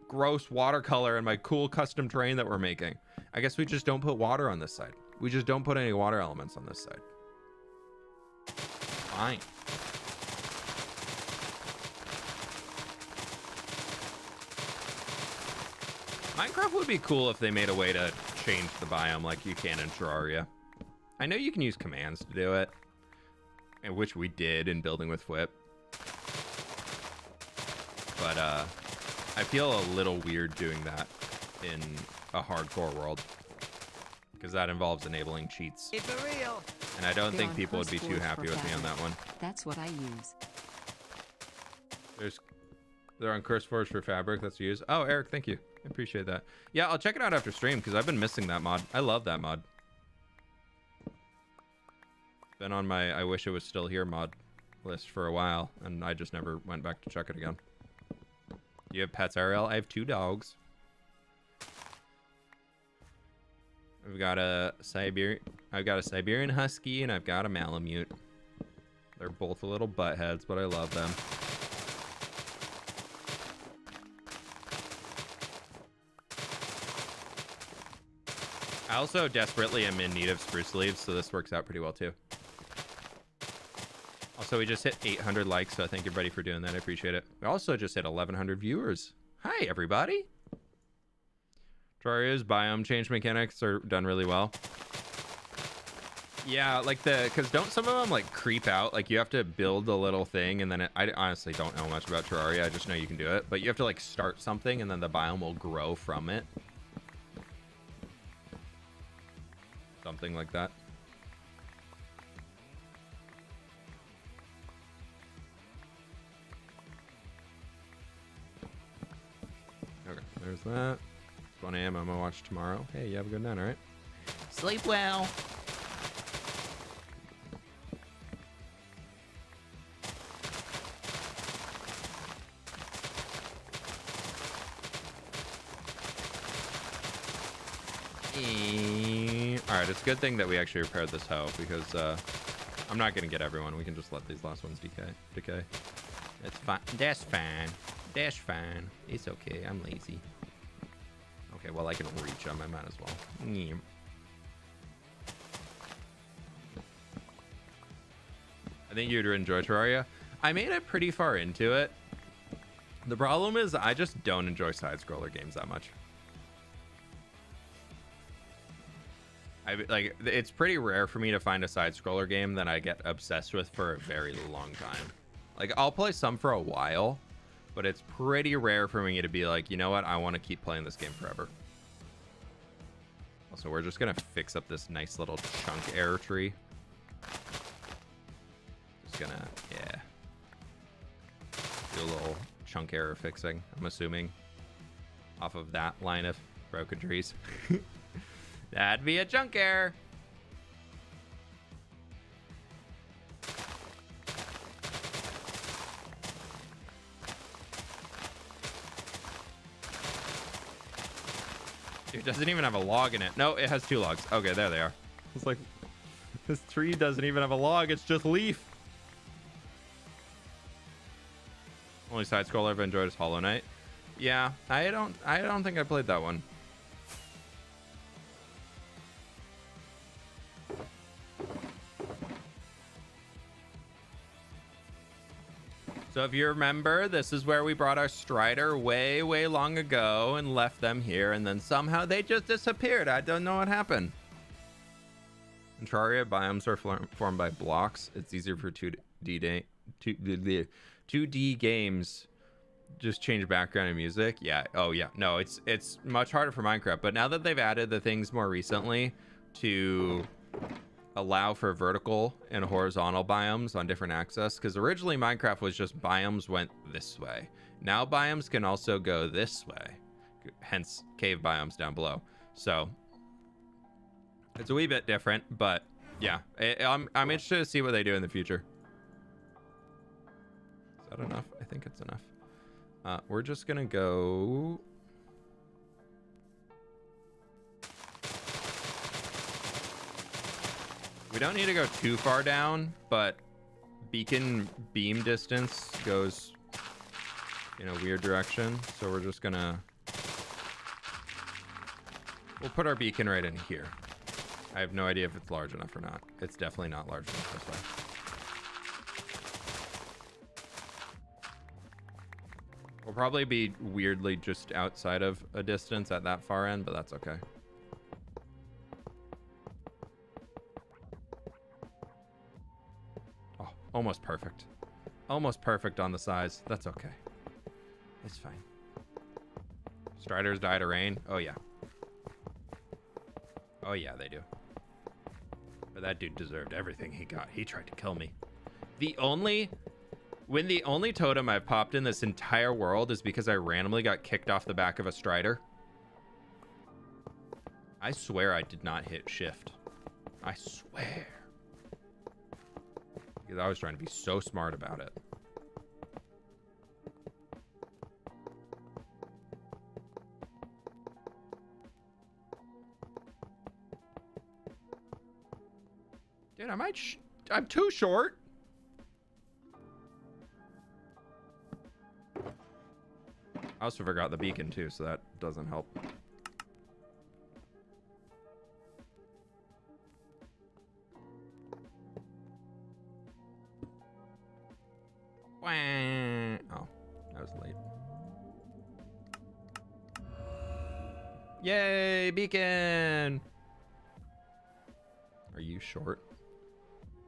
gross watercolor in my cool custom terrain that we're making. I guess we just don't put water on this side. We just don't put any water elements on this side. Fine. Minecraft would be cool if they made a way to change the biome like you can in Terraria. I know you can use commands to do it, and which we did in building with fWhip. But I feel a little weird doing that in a hardcore world, because that involves enabling cheats. It's a real. And I don't think people would be too happy with me on that one. That's what I use. They're on CurseForge for Fabric. That's used. Oh, Eric, thank you. I appreciate that. Yeah, I'll check it out after stream because I've been missing that mod. I love that mod. Been on my I wish it was still here mod list for a while, and I just never went back to check it again. Do you have pets, Ariel? I have 2 dogs. I've got a Siberian Husky, and I've got a Malamute. They're both a little butt heads, but I love them. I also desperately am in need of spruce leaves, so this works out pretty well too. Also, we just hit 800 likes, so thank everybody for doing that. I appreciate it. We also just hit 1,100 viewers. Hi, everybody. Terraria's biome change mechanics are done really well. Yeah, like because don't some of them like creep out? Like you have to build a little thing, and then I honestly don't know much about Terraria. I just know you can do it, but you have to like start something, and then the biome will grow from it. Something like that. Okay, there's that. It's 1 a.m. I'm gonna watch tomorrow. Hey, you have a good night, all right? Sleep well. All right, it's a good thing that we actually repaired this hoe because I'm not gonna get everyone. We can just let these last ones decay. It's fine. That's fine. That's fine. It's okay. I'm lazy. Okay, well I can reach them. I might as well. Yeah. I think you'd enjoy Terraria. I made it pretty far into it. The problem is I just don't enjoy side-scroller games that much. It's pretty rare for me to find a side-scroller game that I get obsessed with for a very long time. Like, I'll play some for a while, but it's pretty rare for me to be like, you know what, I want to keep playing this game forever. Also, we're just gonna fix up this nice little chunk error tree. Just gonna, yeah, do a little chunk error fixing, I'm assuming, off of that line of broken trees. That'd be a chunk error. It doesn't even have a log in it. No, it has 2 logs. Okay, there they are. It's like, this tree doesn't even have a log. It's just leaf. Only side scroller I've enjoyed is Hollow Knight. Yeah, I don't think I played that one. So if you remember, this is where we brought our Strider way, way long ago and left them here, and then somehow they just disappeared. I don't know what happened. In Terraria, biomes are formed by blocks. It's easier for 2D games. Just change background and music. Yeah. Oh yeah. No, it's much harder for Minecraft. But now that they've added the things more recently to allow for vertical and horizontal biomes on different axes, because originally Minecraft was just biomes went this way. Now biomes can also go this way, hence cave biomes down below. So it's a wee bit different, but yeah, I'm interested to see what they do in the future. Is that enough? I think it's enough. We're just gonna go. We don't need to go too far down, but beacon beam distance goes in a weird direction. So we're just gonna, we'll put our beacon right in here. I have no idea if it's large enough or not. It's definitely not large enough this way. We'll probably be weirdly just outside of a distance at that far end, but that's okay. Oh, almost perfect. Almost perfect on the size. That's okay. It's fine. Striders die to rain. Oh, yeah. Oh, yeah, they do. But that dude deserved everything he got. He tried to kill me. When the only totem I've popped in this entire world is because I randomly got kicked off the back of a Strider. I swear I did not hit shift. I swear. Because I was trying to be so smart about it. Dude, I'm too short. I also forgot the beacon too, so that doesn't help. Oh, that was late. Yay, beacon! Are you you short?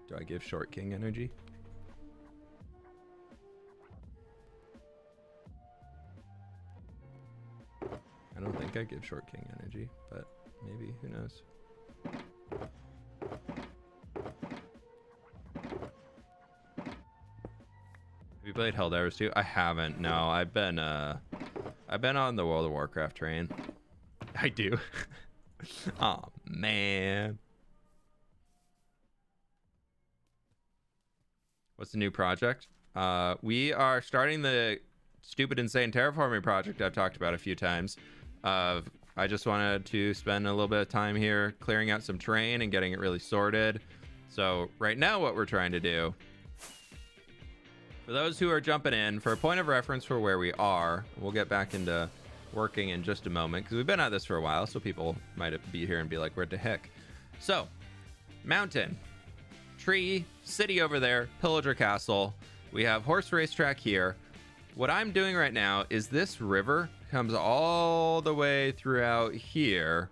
Do I give short king energy? I don't think I give short king energy, but maybe, who knows? Have you played Helldivers 2? I haven't. No, I've been on the World of Warcraft train. I do. Oh man. What's the new project? We are starting the stupid insane terraforming project I've talked about a few times. I just wanted to spend a little bit of time here clearing out some terrain and getting it really sorted. So right now what we're trying to do, for those who are jumping in, for a point of reference for where we are, we'll get back into working in just a moment because we've been at this for a while, so people might be here and be like, where the heck? So, mountain, tree, city over there, pillager castle. We have horse racetrack here. What I'm doing right now is this river comes all the way throughout here,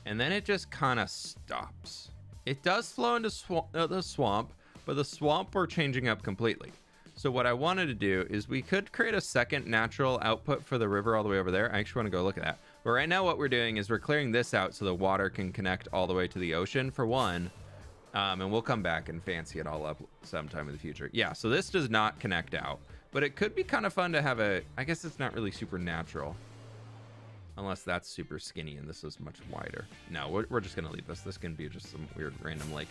and then it just kind of stops. It does flow into the swamp, but the swamp we're changing up completely. So what I wanted to do is we could create a second natural output for the river all the way over there. I actually want to go look at that. But right now what we're doing is we're clearing this out so the water can connect all the way to the ocean for one. And we'll come back and fancy it all up sometime in the future. Yeah, so this does not connect out. But it could be kind of fun to have a... I guess it's not really super natural. Unless that's super skinny and this is much wider. No, we're just going to leave this. This can be just some weird random lake.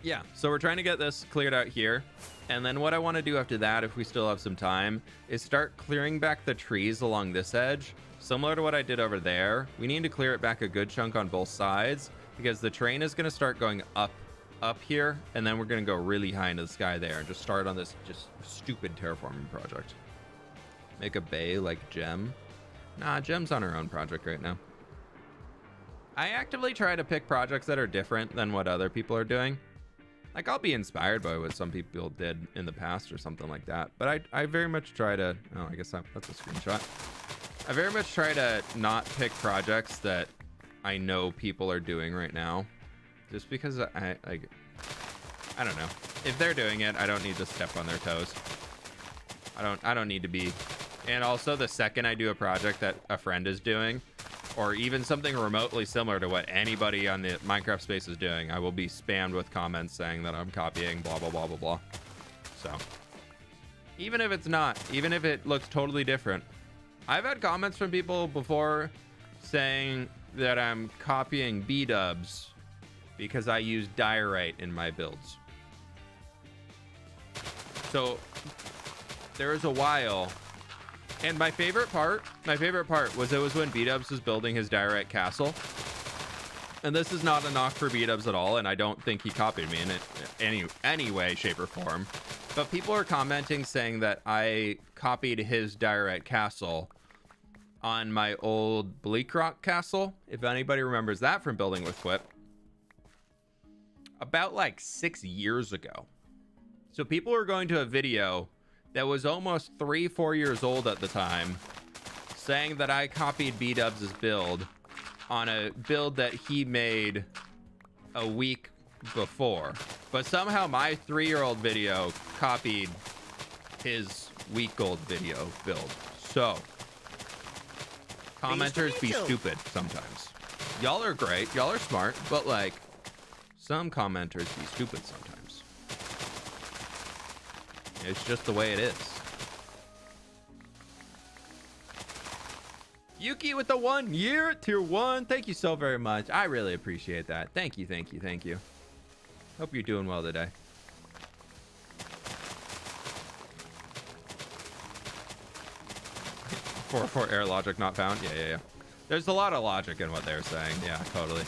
Yeah, so we're trying to get this cleared out here. And then what I want to do after that, if we still have some time, is start clearing back the trees along this edge. Similar to what I did over there. We need to clear it back a good chunk on both sides because the train is going to start going up here, and then we're going to go really high into the sky there and just start on this just stupid terraforming project. Make a bay like Gem. Nah, Gem's on her own project right now. I actively try to pick projects that are different than what other people are doing. Like, I'll be inspired by what some people did in the past or something like that. But I very much try to... Oh, I guess that's a screenshot. I very much try to not pick projects that I know people are doing right now. Just because I don't know. If they're doing it, I don't need to step on their toes. I don't need to be... And also, the second I do a project that a friend is doing, or even something remotely similar to what anybody on the Minecraft space is doing, I will be spammed with comments saying that I'm copying blah, blah, blah, blah, blah. So, even if it's not, even if it looks totally different, I've had comments from people before saying that I'm copying B-dubs because I use diorite in my builds. So, there was a while... And my favorite part was when B-dubs was building his diorite castle. And this is not a knock for B-dubs at all, and I don't think he copied me in any way, shape, or form. But people are commenting saying that I copied his diorite castle on my old Bleak Rock castle. If anybody remembers that from building with fWhip. About like 6 years ago. So people are going to a video that was almost 3-4 years old at the time, saying that I copied B-dubs' build on a build that he made a week before. But somehow my 3-year-old video copied his week-old video build. So, commenters be stupid sometimes. Y'all are great, y'all are smart, but like, some commenters be stupid sometimes. It's just the way it is. Yuki with the 1 year at tier 1. Thank you so very much. I really appreciate that. Thank you, thank you, thank you. Hope you're doing well today. For air logic not found. Yeah. There's a lot of logic in what they're saying. Yeah, totally.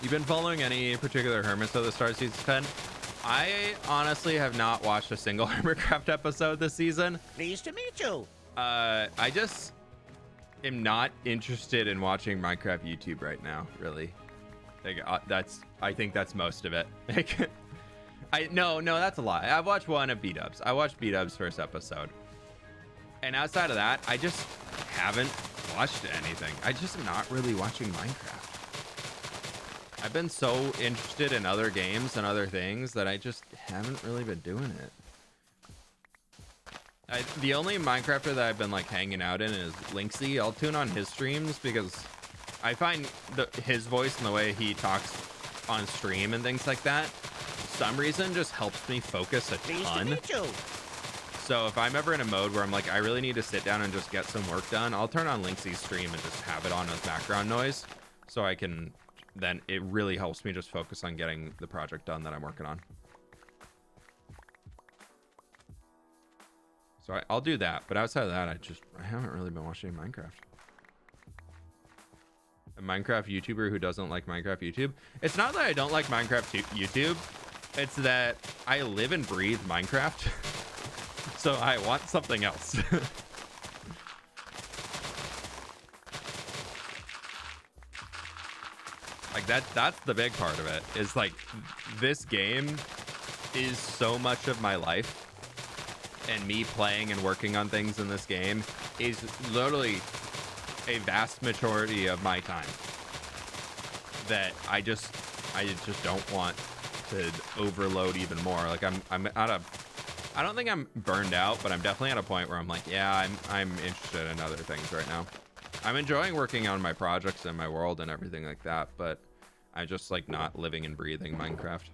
You been following any particular hermits of the Star Season 10? I honestly have not watched a single Hermitcraft episode this season. Pleased to meet you. I just am not interested in watching Minecraft YouTube right now, really. Like, I think that's most of it. No, that's a lie. I've watched one of B-dubs. I watched B-dubs first episode. And outside of that, I just haven't watched anything. I just am not really watching Minecraft. I've been so interested in other games and other things that I just haven't really been doing it. The only Minecrafter that I've been like hanging out in is Linksy. I'll tune on his streams because I find his voice and the way he talks on stream and things like that, for some reason, just helps me focus a Pleased to ton. meet you. So if I'm ever in a mode where I'm like, I really need to sit down and just get some work done, I'll turn on Linksy's stream and just have it on as background noise, so I can. Then it really helps me just focus on getting the project done that I'm working on. So I'll do that, but outside of that, I haven't really been watching Minecraft. A Minecraft YouTuber who doesn't like Minecraft YouTube. It's not that I don't like Minecraft YouTube. It's that I live and breathe Minecraft. So I want something else. Like that's the big part of it. Is like this game is so much of my life. And me playing and working on things in this game is literally a vast majority of my time that I just don't want to overload even more. Like I'm at a, I don't think I'm burned out, but I'm definitely at a point where I'm like, yeah, I'm interested in other things right now. I'm enjoying working on my projects and my world and everything like that, but I just like not living and breathing Minecraft.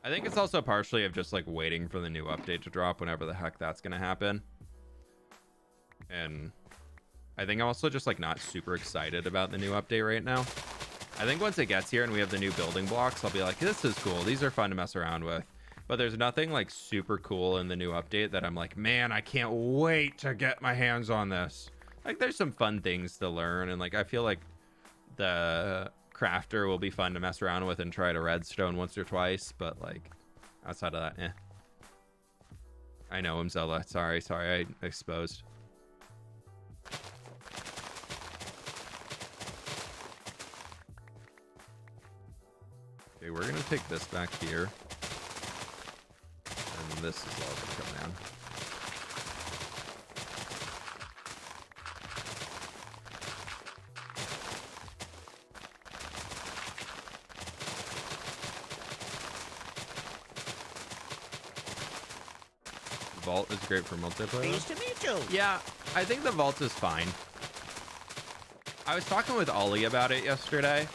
I think it's also partially of just like waiting for the new update to drop whenever the heck that's gonna happen. And I think I'm also just like not super excited about the new update right now. I think once it gets here and we have the new building blocks, I'll be like, this is cool. These are fun to mess around with. But there's nothing like super cool in the new update that I'm like, man, I can't wait to get my hands on this. Like there's some fun things to learn. And like, I feel like the crafter will be fun to mess around with and try to redstone once or twice, but like outside of that, I know him, Zella. Sorry I exposed. Okay, we're gonna take this back here, and this is all gonna come down. Vault is great for multiplayer. Pleased to meet you. Yeah, I think the vault is fine. I was talking with Ollie about it yesterday,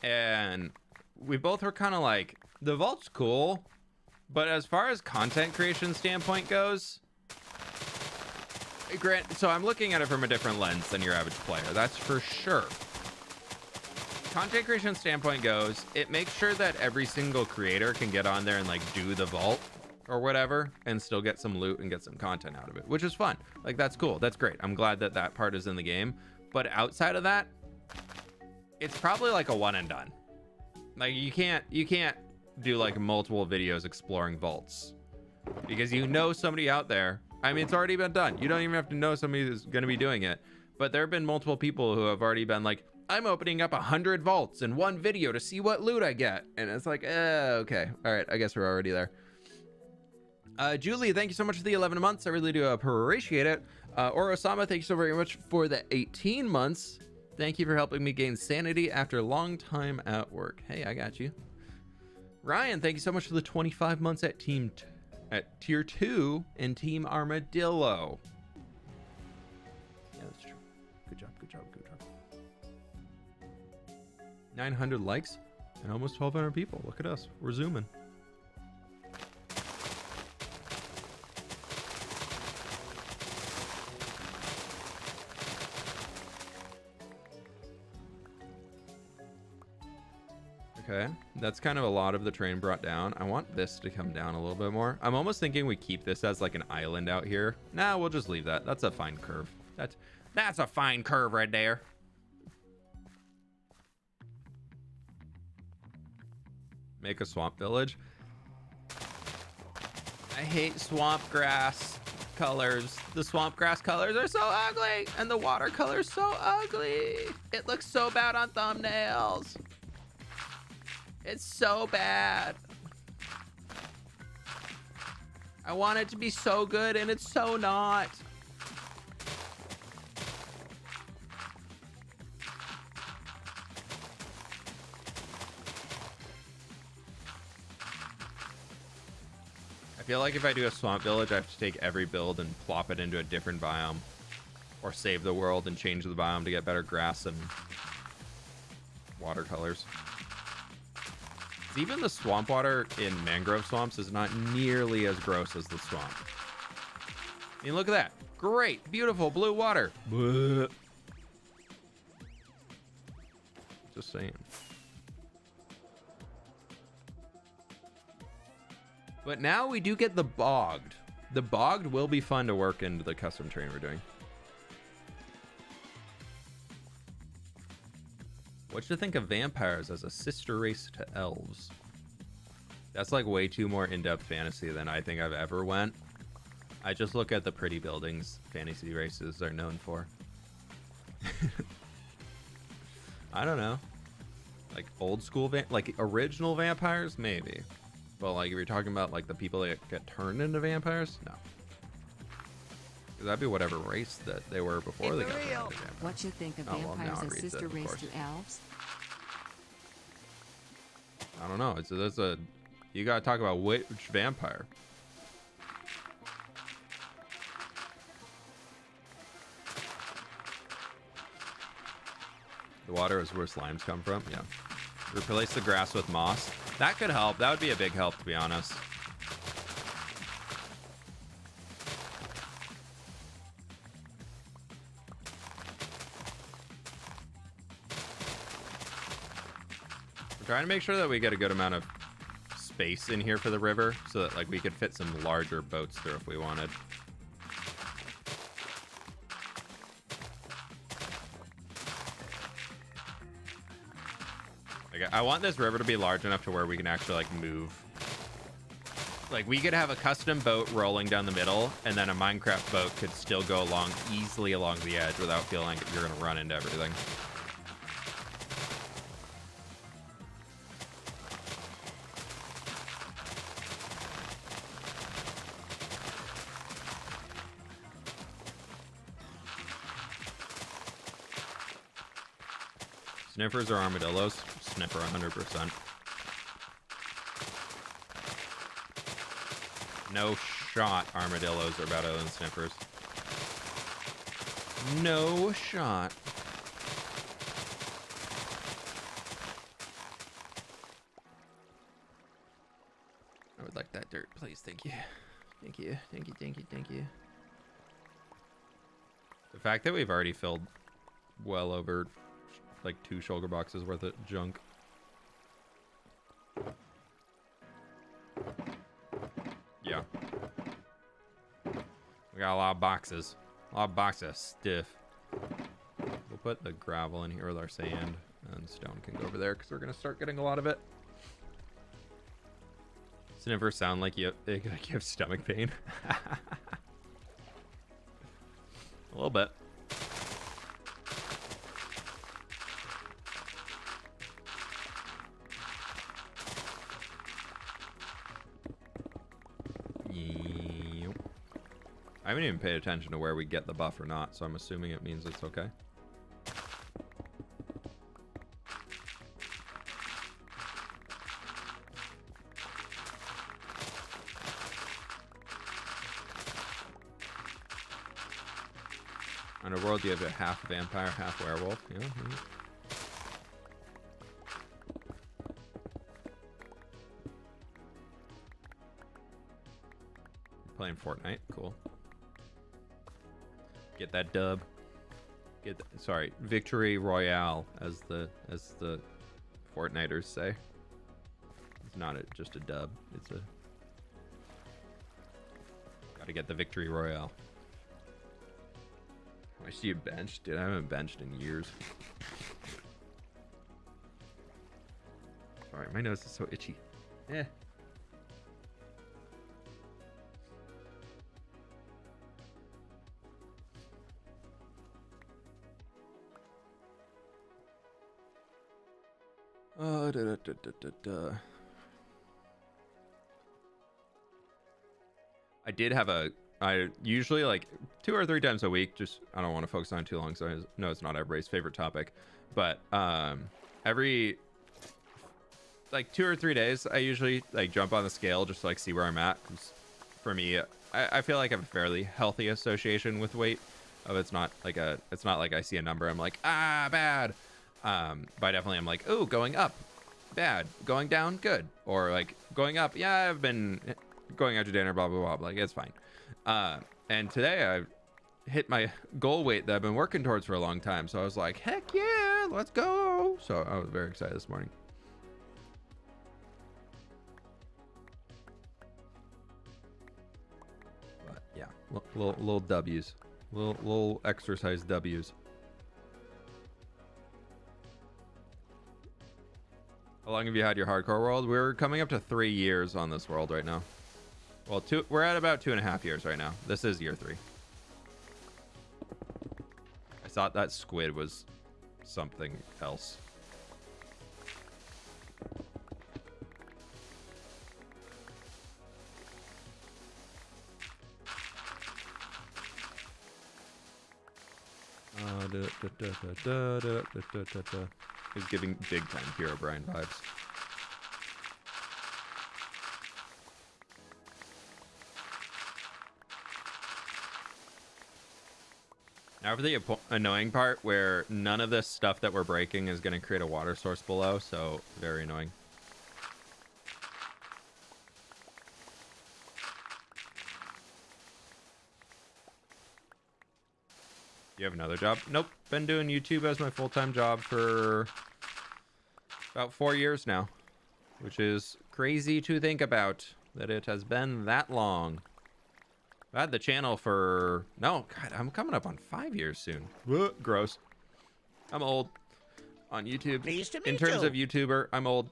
and we both were kind of like, the vault's cool, but as far as content creation standpoint goes, so I'm looking at it from a different lens than your average player, that's for sure. Content creation standpoint goes, it makes sure that every single creator can get on there and like do the vault or whatever and still get some loot and get some content out of it, which is fun. Like that's cool, that's great. I'm glad that that part is in the game, but outside of that, it's probably like a one and done. Like you can't do like multiple videos exploring vaults because you know somebody out there. I mean, it's already been done. You don't even have to know somebody who's going to be doing it, but there have been multiple people who have already been like, I'm opening up 100 vaults in one video to see what loot I get. And it's like, okay, all right, I guess we're already there. Julie, thank you so much for the 11 months. I really do appreciate it. Orosama, thank you so very much for the 18 months. Thank you for helping me gain sanity after a long time at work. Hey, I got you. Ryan, thank you so much for the 25 months at tier 2 in Team Armadillo. Yeah, that's true. Good job, good job, good job. 900 likes and almost 1,200 people. Look at us. We're zooming. Okay, that's kind of a lot of the train brought down. I want this to come down a little bit more. I'm almost thinking we keep this as like an island out here. Nah, we'll just leave that. That's a fine curve. That's a fine curve right there. Make a swamp village. I hate swamp grass colors. The swamp grass colors are so ugly, and the water color's so ugly. It looks so bad on thumbnails. It's so bad. I want it to be so good and it's so not. feel like if I do a swamp village, I have to take every build and plop it into a different biome. Or save the world and change the biome to get better grass and watercolors. Even the swamp water in mangrove swamps is not nearly as gross as the swamp. I mean, look at that. Great, beautiful blue water. Blech. Just saying. But now we do get the bogged. The bogged will be fun to work into the custom terrain we're doing. What you think of vampires as a sister race to elves? That's like way too more in-depth fantasy than I think I've ever went. I just look at the pretty buildings fantasy races are known for. I don't know. Like old school, like original vampires, maybe. But like if you're talking about like the people that get turned into vampires, no. 'Cause that'd be whatever race that they were before they got turned into vampires. What you think of Oh, well, vampires now it as reads sister it, of race course. to elves? I don't know. That's a you gotta talk about which vampire. The water is where slimes come from. Yeah. Replace the grass with moss. That could help. That would be a big help, to be honest. We're trying to make sure that we get a good amount of space in here for the river so that like we could fit some larger boats through if we wanted. Like, I want this river to be large enough to where we can actually like move. Like we could have a custom boat rolling down the middle and then a Minecraft boat could still go along easily along the edge without feeling like you're gonna run into everything. Sniffers or armadillos? Sniffer 100%. No shot armadillos are better than sniffers. No shot. I would like that dirt, please. Thank you. Thank you. Thank you. Thank you. Thank you. The fact that we've already filled well over like 2 shulker boxes worth of junk. Yeah. We got a lot of boxes. A lot of boxes of stuff. We'll put the gravel in here with our sand, and stone can go over there because we're going to start getting a lot of it. Does it ever sound like you have stomach pain? A little bit. I haven't even paid attention to where we get the buff or not, so I'm assuming it means it's okay. Underworld, you have a half vampire, half werewolf. Yeah. Playing Fortnite, cool. Get that dub. Sorry, victory royale, as the Fortniters say. It's not just a dub. It's a gotta get the victory royale. I see you benched, dude. I haven't benched in years. Sorry, my nose is so itchy. Eh. I did have I usually like 2 or 3 times a week, just I don't want to focus on it too long, so I know it's not everybody's favorite topic, but every like 2 or 3 days I usually like jump on the scale just to like see where I'm at, 'cause for me, I feel like I have a fairly healthy association with weight. It's not like I see a number, I'm like, ah, bad. But I definitely am like, ooh, going up, bad. Going down, good. Or like going up, yeah, I've been going out to dinner, blah, blah, blah. Like, it's fine. And today I hit my goal weight that I've been working towards for a long time. So I was like, heck yeah, let's go. So I was very excited this morning. But yeah, little W's, little exercise W's. How long have you had your hardcore world? We're coming up to 3 years on this world right now. Well, we're at about 2.5 years right now. This is year 3. I thought that squid was something else. He's giving big time Hero Brian vibes. Now for the annoying part where none of this stuff that we're breaking is going to create a water source below, so very annoying. You have another job? Nope. Been doing YouTube as my full-time job for about 4 years now, which is crazy to think about that it has been that long. I had the channel for, no, God, I'm coming up on 5 years soon. Gross. I'm old on YouTube. Pleased to meet In terms you. of YouTuber, I'm old.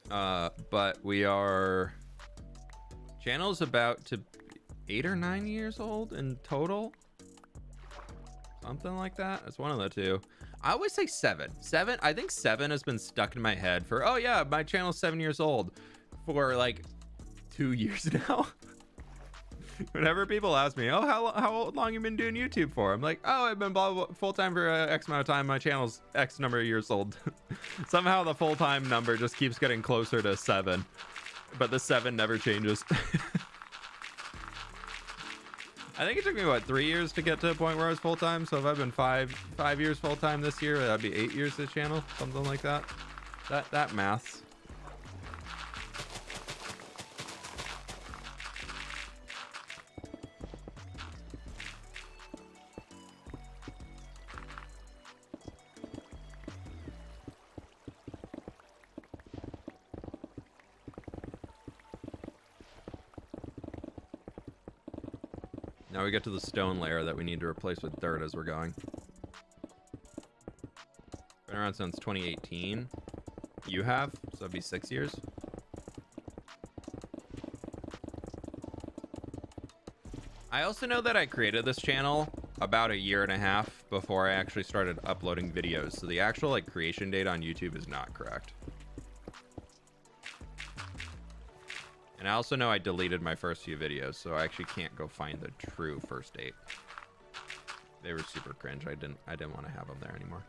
But we are, channel's about to 8 or 9 years old in total. Something like that. It's one of the two. I always say 7. I think 7 has been stuck in my head for, oh yeah, my channel's 7 years old for like 2 years now. Whenever people ask me, oh, how long you been doing YouTube for? I'm like, oh, I've been full-time for X amount of time. My channel's X number of years old. Somehow the full-time number just keeps getting closer to 7, but the 7 never changes. I think it took me, what, 3 years to get to a point where I was full-time. So if I've been five years full-time this year, that'd be 8 years to the channel, something like that. That maths. Now we get to the stone layer that we need to replace with dirt as we're going. Been around since 2018. You have? So that'd be 6 years. I also know that I created this channel about 1.5 years before I actually started uploading videos. So the actual like creation date on YouTube is not correct. And I also know I deleted my first few videos, so I actually can't go find the true first date. They were super cringe. I didn't want to have them there anymore.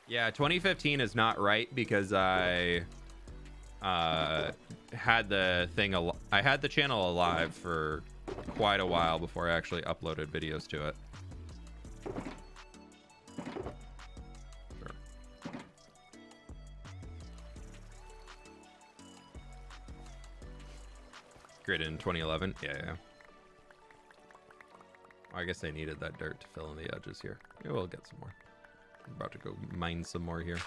Yeah, 2015 is not right because I had the channel alive for quite a while before I actually uploaded videos to it. Created in 2011. Yeah. I guess they needed that dirt to fill in the edges here. Yeah, we'll get some more. I'm about to go mine some more here.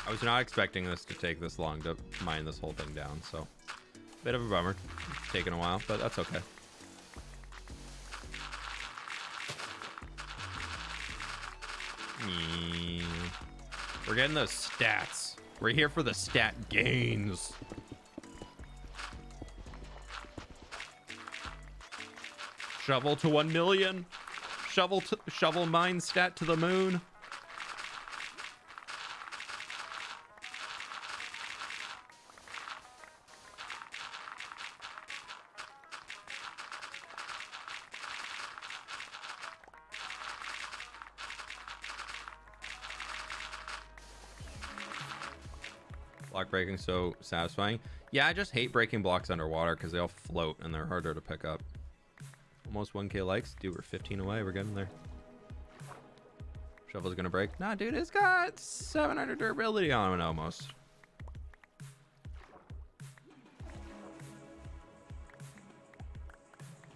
I was not expecting this to take this long to mine this whole thing down, so bit of a bummer. It's taken a while, but that's okay. We're getting those stats. We're here for the stat gains. Shovel to 1 million. Shovel mine stat to the moon. Block breaking so satisfying. Yeah, I just hate breaking blocks underwater because they all float and they're harder to pick up. Almost 1k likes. Dude, we're 15 away. We're getting there. Shovel's gonna break. Nah, dude, it's got 700 durability on it almost.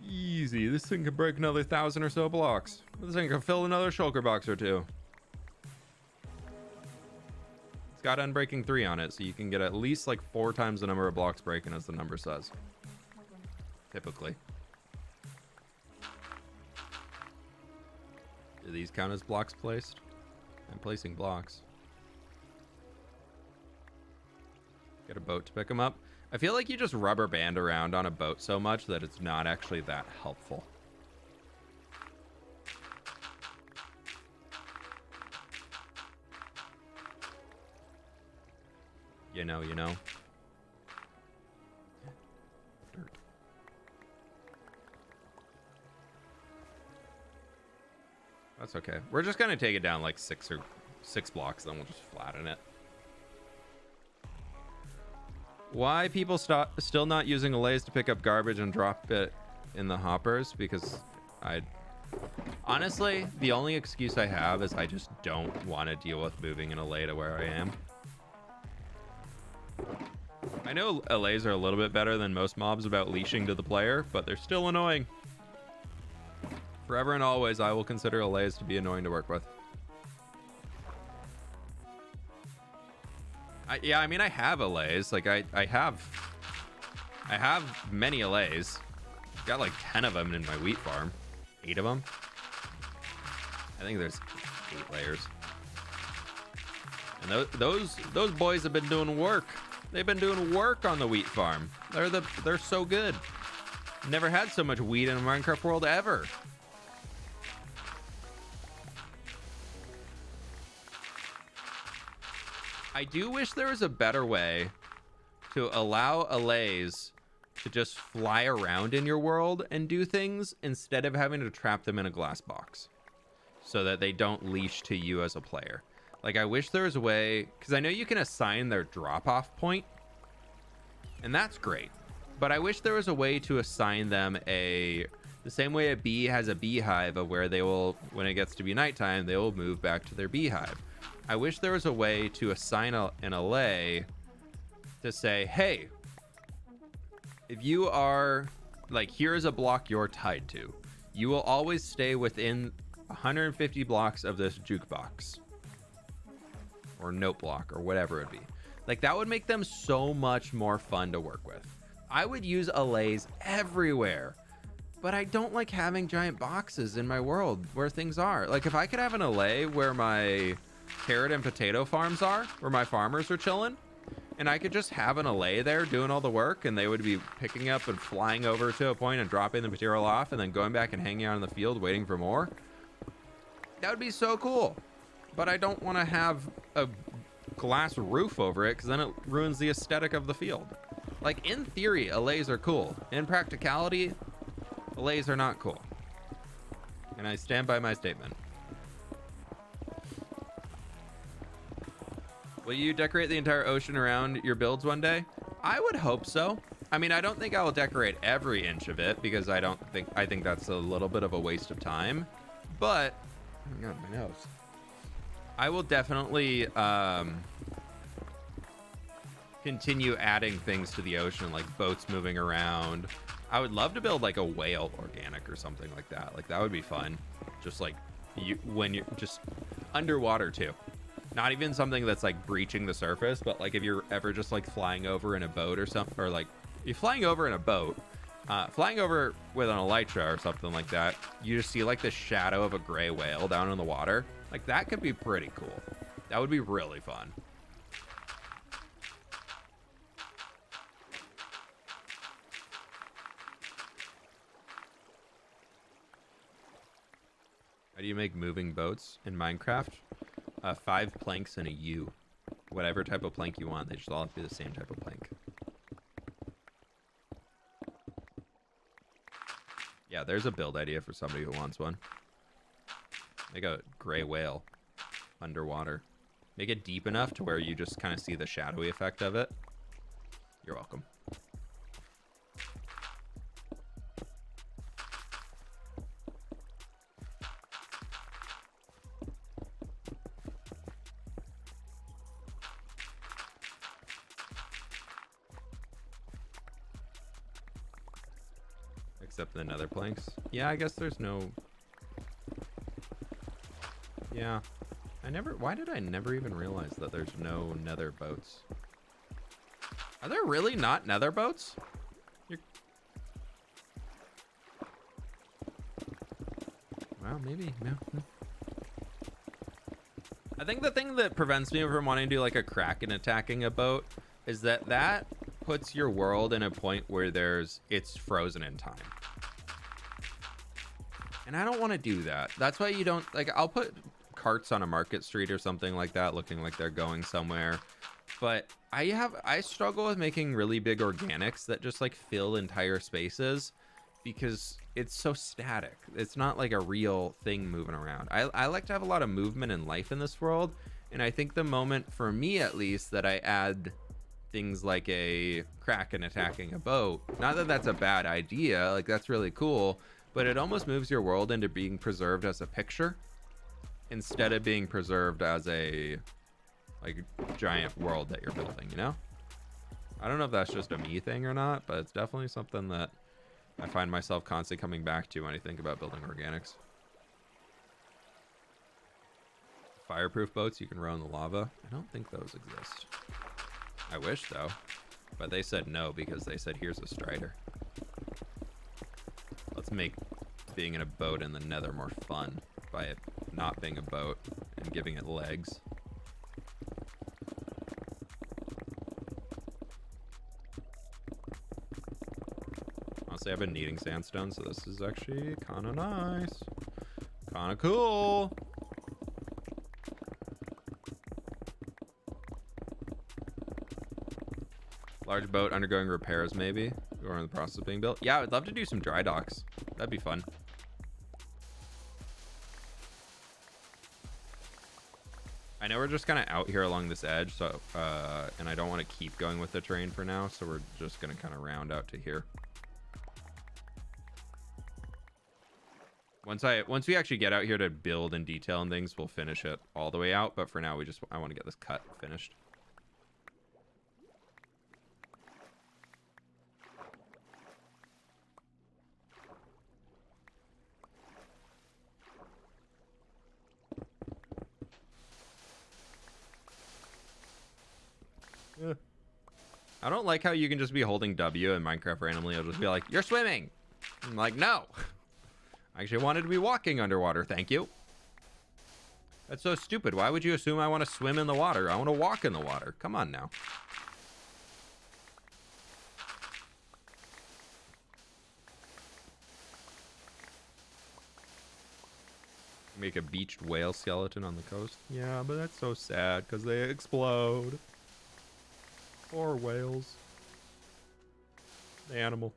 Easy. This thing can break another 1,000 or so blocks. This thing can fill another shulker box or two. It's got unbreaking 3 on it, so you can get at least like 4 times the number of blocks breaking as the number says. Typically. Do these count as blocks placed? I'm placing blocks. Get a boat to pick them up. I feel like you just rubber band around on a boat so much that it's not actually that helpful. You know. Dirt. That's okay. We're just gonna take it down like 6 blocks, then we'll just flatten it. Why people still not using allays to pick up garbage and drop it in the hoppers? Because honestly, the only excuse I have is I just don't want to deal with moving an allay to where I am. I know allays are a little bit better than most mobs about leashing to the player, but they're still annoying. Forever and always, I will consider allays to be annoying to work with. Yeah, I mean, I have allays. Like, I have many allays. Got like 10 of them in my wheat farm. 8 of them. I think there's 8 layers. And those boys have been doing work. They've been doing work on the wheat farm. They're so good. Never had so much wheat in a Minecraft world ever. I do wish there was a better way to allow allays to just fly around in your world and do things instead of having to trap them in a glass box so that they don't leash to you as a player. Like, I wish there was a way, because I know you can assign their drop-off point, and that's great. But I wish there was a way to assign them the same way a bee has a beehive of where they will, when it gets to be nighttime, they will move back to their beehive. I wish there was a way to assign an allay to say, hey, if you are, like, here's a block you're tied to. You will always stay within 150 blocks of this jukebox. Or note block, or whatever it be. Like, that would make them so much more fun to work with. I would use allays everywhere. But I don't like having giant boxes in my world where things are. Like, if I could have an allay where my carrot and potato farms are, where my farmers are chilling, and I could just have an allay there doing all the work, and they would be picking up and flying over to a point and dropping the material off and then going back and hanging out in the field waiting for more. That would be so cool. But I don't want to have a glass roof over it because then it ruins the aesthetic of the field. Like, in theory, allays are cool. In practicality, allays are not cool. And I stand by my statement. Will you decorate the entire ocean around your builds one day? I would hope so. I mean, I don't think I will decorate every inch of it because I think that's a little bit of a waste of time. But, oh my god, my nose. I will definitely continue adding things to the ocean, like boats moving around. I would love to build like a whale organic or something like that. Like, that would be fun. Just like when you're just underwater too. Not even something that's like breaching the surface, but like if you're ever just like flying over in a boat or something, or like you're flying over in a boat, flying over with an elytra or something like that, you just see like the shadow of a gray whale down in the water. Like, that could be pretty cool. That would be really fun. How do you make moving boats in Minecraft? 5 planks and a U. Whatever type of plank you want. They just all have to be the same type of plank. Yeah, there's a build idea for somebody who wants one. Make a gray whale underwater. Make it deep enough to where you just kind of see the shadowy effect of it. You're welcome. Except the nether planks. Yeah, I guess there's no... Yeah. Why did I never even realize that there's no nether boats? Are there really not nether boats? Well, maybe. Yeah. I think the thing that prevents me from wanting to do like a kraken attacking a boat is that puts your world in a point where it's frozen in time. And I don't want to do that. That's why you don't, like, I'll put carts on a market street or something like that, looking like they're going somewhere. But I struggle with making really big organics that just like fill entire spaces because it's so static. It's not like a real thing moving around. I like to have a lot of movement and life in this world. And I think the moment, for me at least, that I add things like a kraken attacking a boat, not that that's a bad idea, like that's really cool, but it almost moves your world into being preserved as a picture instead of being preserved as a like giant world that you're building, you know? I don't know if that's just a me thing or not, but it's definitely something that I find myself constantly coming back to when I think about building organics. Fireproof boats you can row in the lava. I don't think those exist. I wish though, but they said no because they said here's a strider. Let's make being in a boat in the nether more fun by it not being a boat and giving it legs. Honestly, I've been needing sandstone, so this is actually kind of nice. Kind of cool. Large boat undergoing repairs, maybe, or in the process of being built. Yeah, I would love to do some dry docks. That'd be fun. I know we're just kind of out here along this edge, so and I don't want to keep going with the terrain for now, so we're just gonna kind of round out to here. Once we actually get out here to build and detail and things, we'll finish it all the way out. But for now, I want to get this cut finished. I don't like how you can just be holding W in Minecraft randomly. It'll just be like, you're swimming. I'm like, no. I actually wanted to be walking underwater, thank you. That's so stupid. Why would you assume I want to swim in the water? I want to walk in the water. Come on now. Make a beached whale skeleton on the coast. Yeah, but that's so sad because they explode. Poor whales. The animal.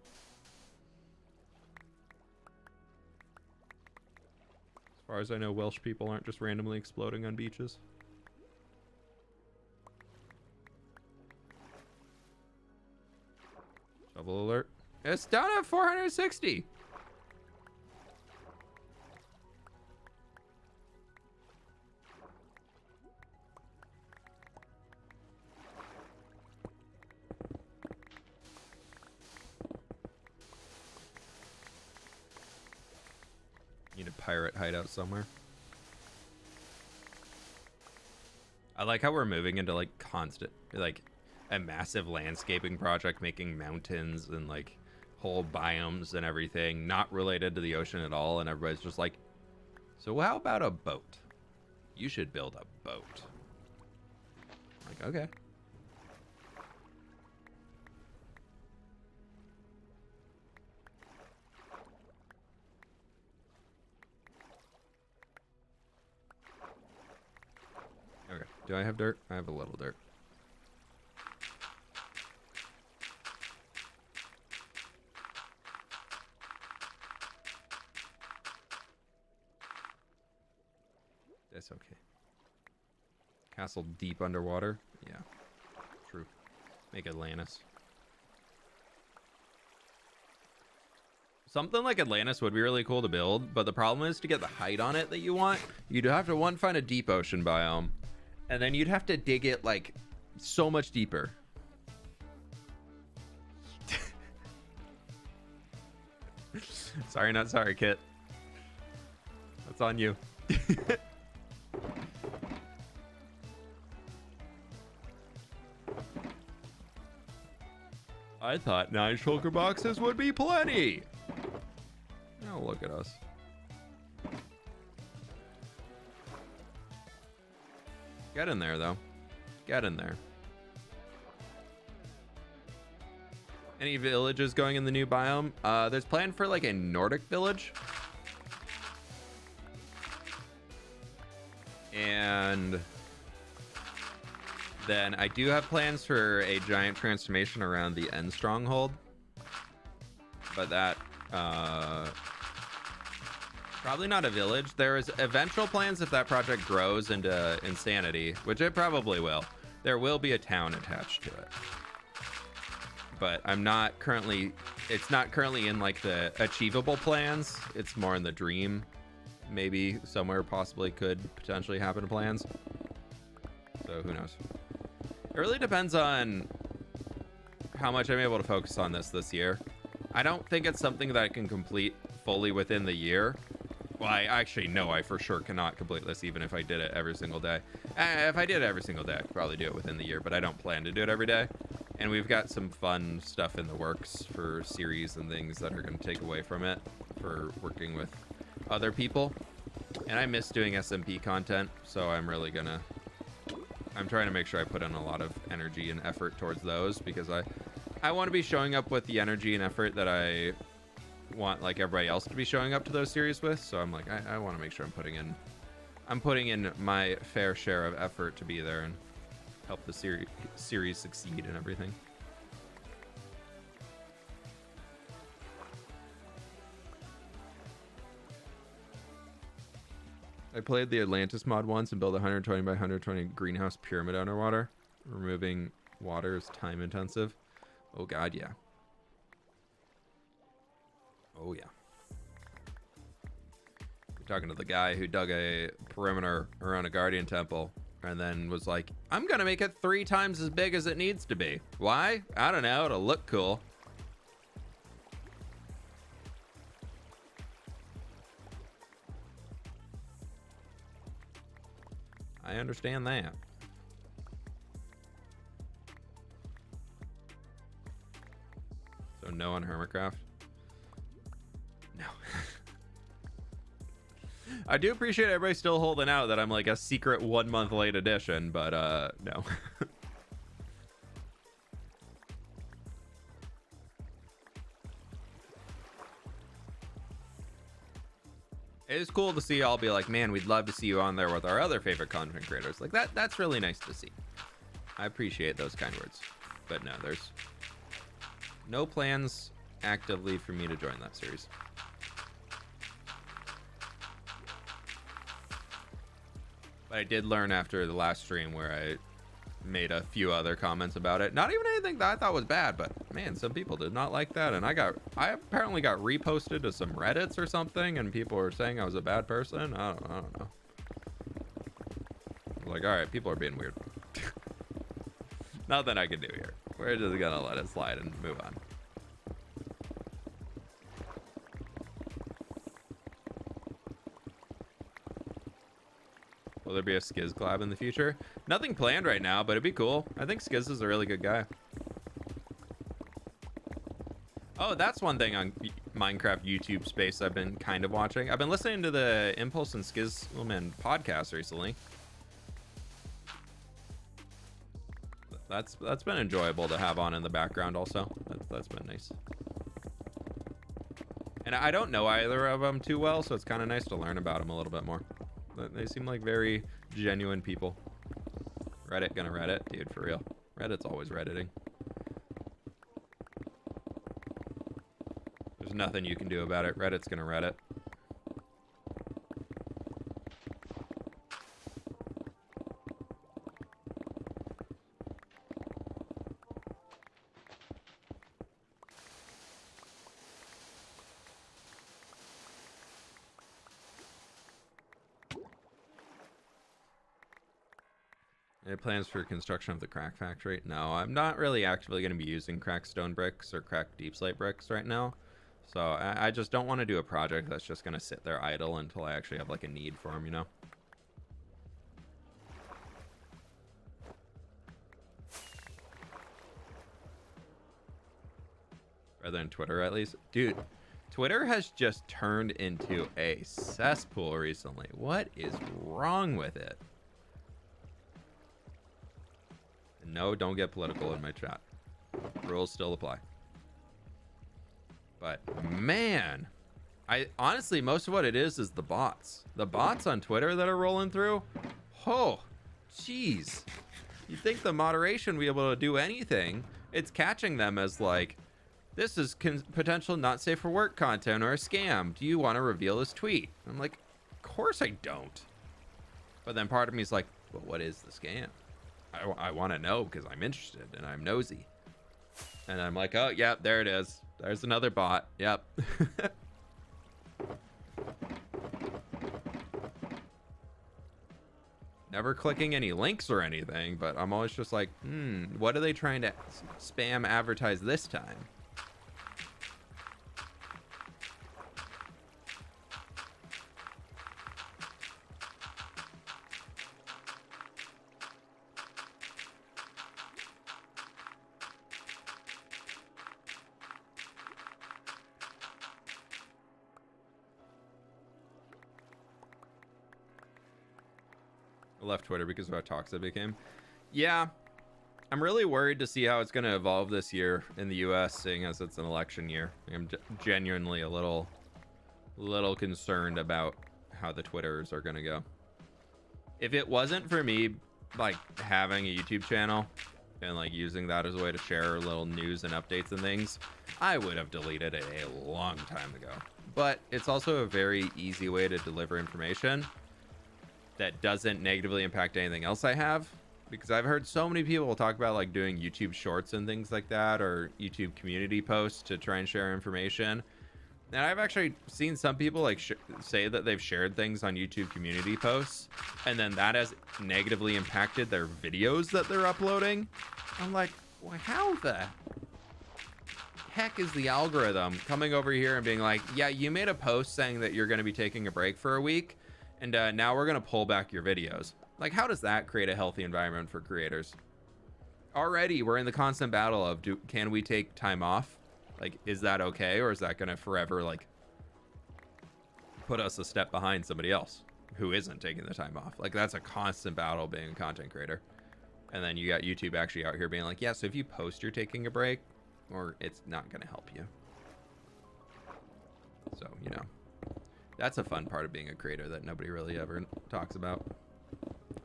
As far as I know, Welsh people aren't just randomly exploding on beaches. Shovel alert. It's down at 460. Need a pirate hideout somewhere. I like how we're moving into like constant, like a massive landscaping project, making mountains and like whole biomes and everything, not related to the ocean at all. And everybody's just like, so how about a boat? You should build a boat. Like, okay. Okay, do I have dirt? I have a little dirt. That's okay. Castle deep underwater. Yeah, true. Make Atlantis. Something like Atlantis would be really cool to build, but the problem is to get the height on it that you want, you'd have to find a deep ocean biome, and then you'd have to dig it like so much deeper. Sorry, not sorry, Kit. That's on you. I thought 9 shulker boxes would be plenty. Oh, look at us. Get in there, though. Get in there. Any villages going in the new biome? There's plan for like a Nordic village. And then I do have plans for a giant transformation around the End Stronghold. But that, probably not a village. There is eventual plans if that project grows into insanity, which it probably will. There will be a town attached to it. But I'm not currently, it's not currently in like the achievable plans. It's more in the dream. Maybe somewhere possibly could potentially happen plans. So who knows? It really depends on how much I'm able to focus on this year. I don't think it's something that I can complete fully within the year. Well, I actually know I for sure cannot complete this even if I did it every single day. If I did it every single day, I could probably do it within the year, but I don't plan to do it every day. And we've got some fun stuff in the works for series and things that are going to take away from it for working with other people. And I miss doing SMP content, so I'm trying to make sure I put in a lot of energy and effort towards those because I want to be showing up with the energy and effort that I want like everybody else to be showing up to those series with. So I'm like, I want to make sure I'm putting in my fair share of effort to be there and help the series succeed and everything. I played the Atlantis mod once and built a 120 by 120 greenhouse pyramid underwater. Removing water is time intensive. Oh god, yeah. Oh yeah. You're talking to the guy who dug a perimeter around a guardian temple and then was like, I'm gonna make it 3 times as big as it needs to be. Why? I don't know, it'll look cool. I understand that. So no on Hermitcraft? No. I do appreciate everybody still holding out that I'm like a secret 1 month late edition, but no. It is cool to see y'all be like, man, we'd love to see you on there with our other favorite content creators. Like that's really nice to see. I appreciate those kind words. But no, there's no plans actively for me to join that series. But I did learn after the last stream where I made a few other comments about it. Not even anything that I thought was bad, but man, some people did not like that. And I apparently got reposted to some Reddits or something, and people were saying I was a bad person. I don't know. Like, all right, people are being weird. Nothing I can do here. We're just gonna let it slide and move on. Will there be a Skiz collab in the future? Nothing planned right now, but it'd be cool. I think Skiz is a really good guy. Oh, that's one thing on Minecraft YouTube space I've been kind of watching. I've been listening to the Impulse and Skizman podcast recently. That's been enjoyable to have on in the background also. That's been nice. And I don't know either of them too well, so it's kind of nice to learn about them a little bit more. They seem like very genuine people. Reddit gonna Reddit, dude, for real. Reddit's always Redditing. There's nothing you can do about it. Reddit's gonna Reddit. Any plans for construction of the crack factory? No, I'm not really actively going to be using cracked stone bricks or cracked deep slate bricks right now. So I just don't want to do a project that's just going to sit there idle until I actually have like a need for them, you know? Rather than Twitter, at least. Dude, Twitter has just turned into a cesspool recently. What is wrong with it? No, don't get political in my chat. Rules still apply. But man, I honestly, most of what it is the bots. The bots on Twitter that are rolling through. Oh, jeez. You'd think the moderation would be able to do anything. It's catching them as like, this is potential not safe for work content or a scam. Do you want to reveal this tweet? I'm like, of course I don't. But then part of me is like, but what is the scam? I want to know because I'm interested and I'm nosy. And I'm like, oh, yep, there it is. There's another bot. Yep. Never clicking any links or anything, but I'm always just like, what are they trying to spam advertise this time? I left Twitter because of how toxic it became. Yeah, I'm really worried to see how it's going to evolve this year in the US, seeing as it's an election year. I'm genuinely a little concerned about how the Twitters are going to go. If it wasn't for me, like, having a YouTube channel and, like, using that as a way to share little news and updates and things, I would have deleted it a long time ago. But it's also a very easy way to deliver information that doesn't negatively impact anything else I have, because I've heard so many people talk about like doing YouTube shorts and things like that, or YouTube community posts to try and share information. And I've actually seen some people like say that they've shared things on YouTube community posts and then that has negatively impacted their videos that they're uploading. I'm like, well, how the heck is the algorithm coming over here and being like, yeah, you made a post saying that you're going to be taking a break for a week, and now we're going to pull back your videos. Like, how does that create a healthy environment for creators? Already, we're in the constant battle of, can we take time off? Like, is that okay? Or is that going to forever, like, put us a step behind somebody else who isn't taking the time off? Like, that's a constant battle being a content creator. And then you got YouTube actually out here being like, yeah, so if you post you're taking a break, or it's not going to help you. So, you know. That's a fun part of being a creator that nobody really ever talks about.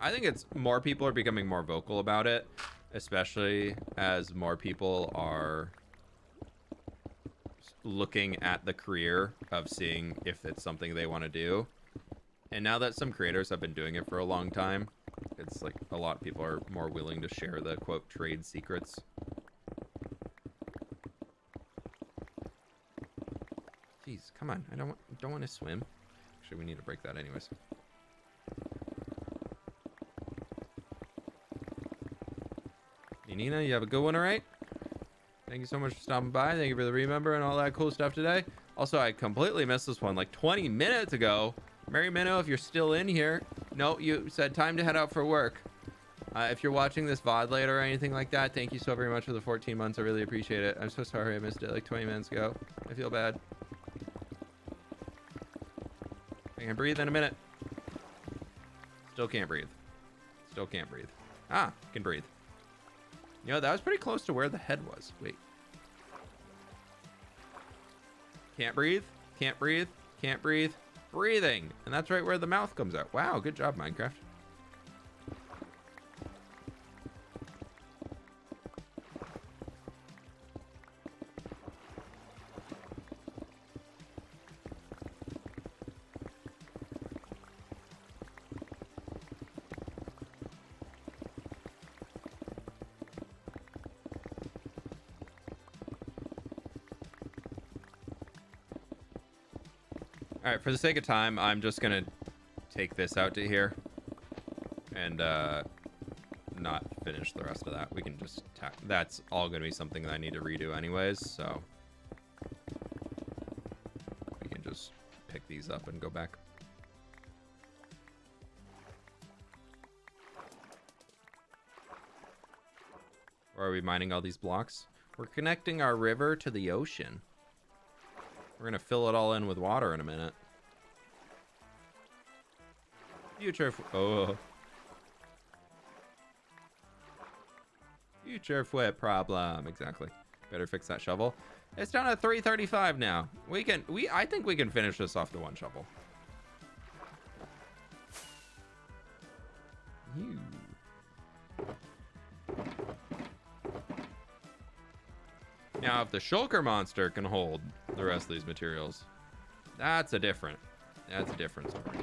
I think it's more people are becoming more vocal about it, especially as more people are looking at the career of seeing if it's something they want to do. And now that some creators have been doing it for a long time, it's like a lot of people are more willing to share the quote trade secrets. Jeez, come on. I don't want to swim. Actually, we need to break that anyways. Hey, Nina, you have a good one, all right? Thank you so much for stopping by. Thank you for the remember and all that cool stuff today. Also, I completely missed this one like 20 minutes ago. Mary Minnow, if you're still in here. No, you said time to head out for work. If you're watching this VOD later or anything like that, thank you so very much for the 14 months. I really appreciate it. I'm so sorry I missed it like 20 minutes ago. I feel bad. I can breathe in a minute. Still can't breathe. Still can't breathe. Ah, can breathe. You know, that was pretty close to where the head was. Wait. Can't breathe. Can't breathe. Can't breathe. Breathing. And that's right where the mouth comes out. Wow, good job, Minecraft. All right, for the sake of time, I'm just gonna take this out to here and not finish the rest of that. We can just that's all going to be something that I need to redo anyways, so we can just pick these up and go back. Or are we mining all these blocks? We're connecting our river to the ocean. We're gonna fill it all in with water in a minute. Future fWhip problem. Exactly. Better fix that shovel. It's down at 335 now. I think we can finish this off the one shovel. You. Now, if the shulker monster can hold the rest of these materials, that's a different story.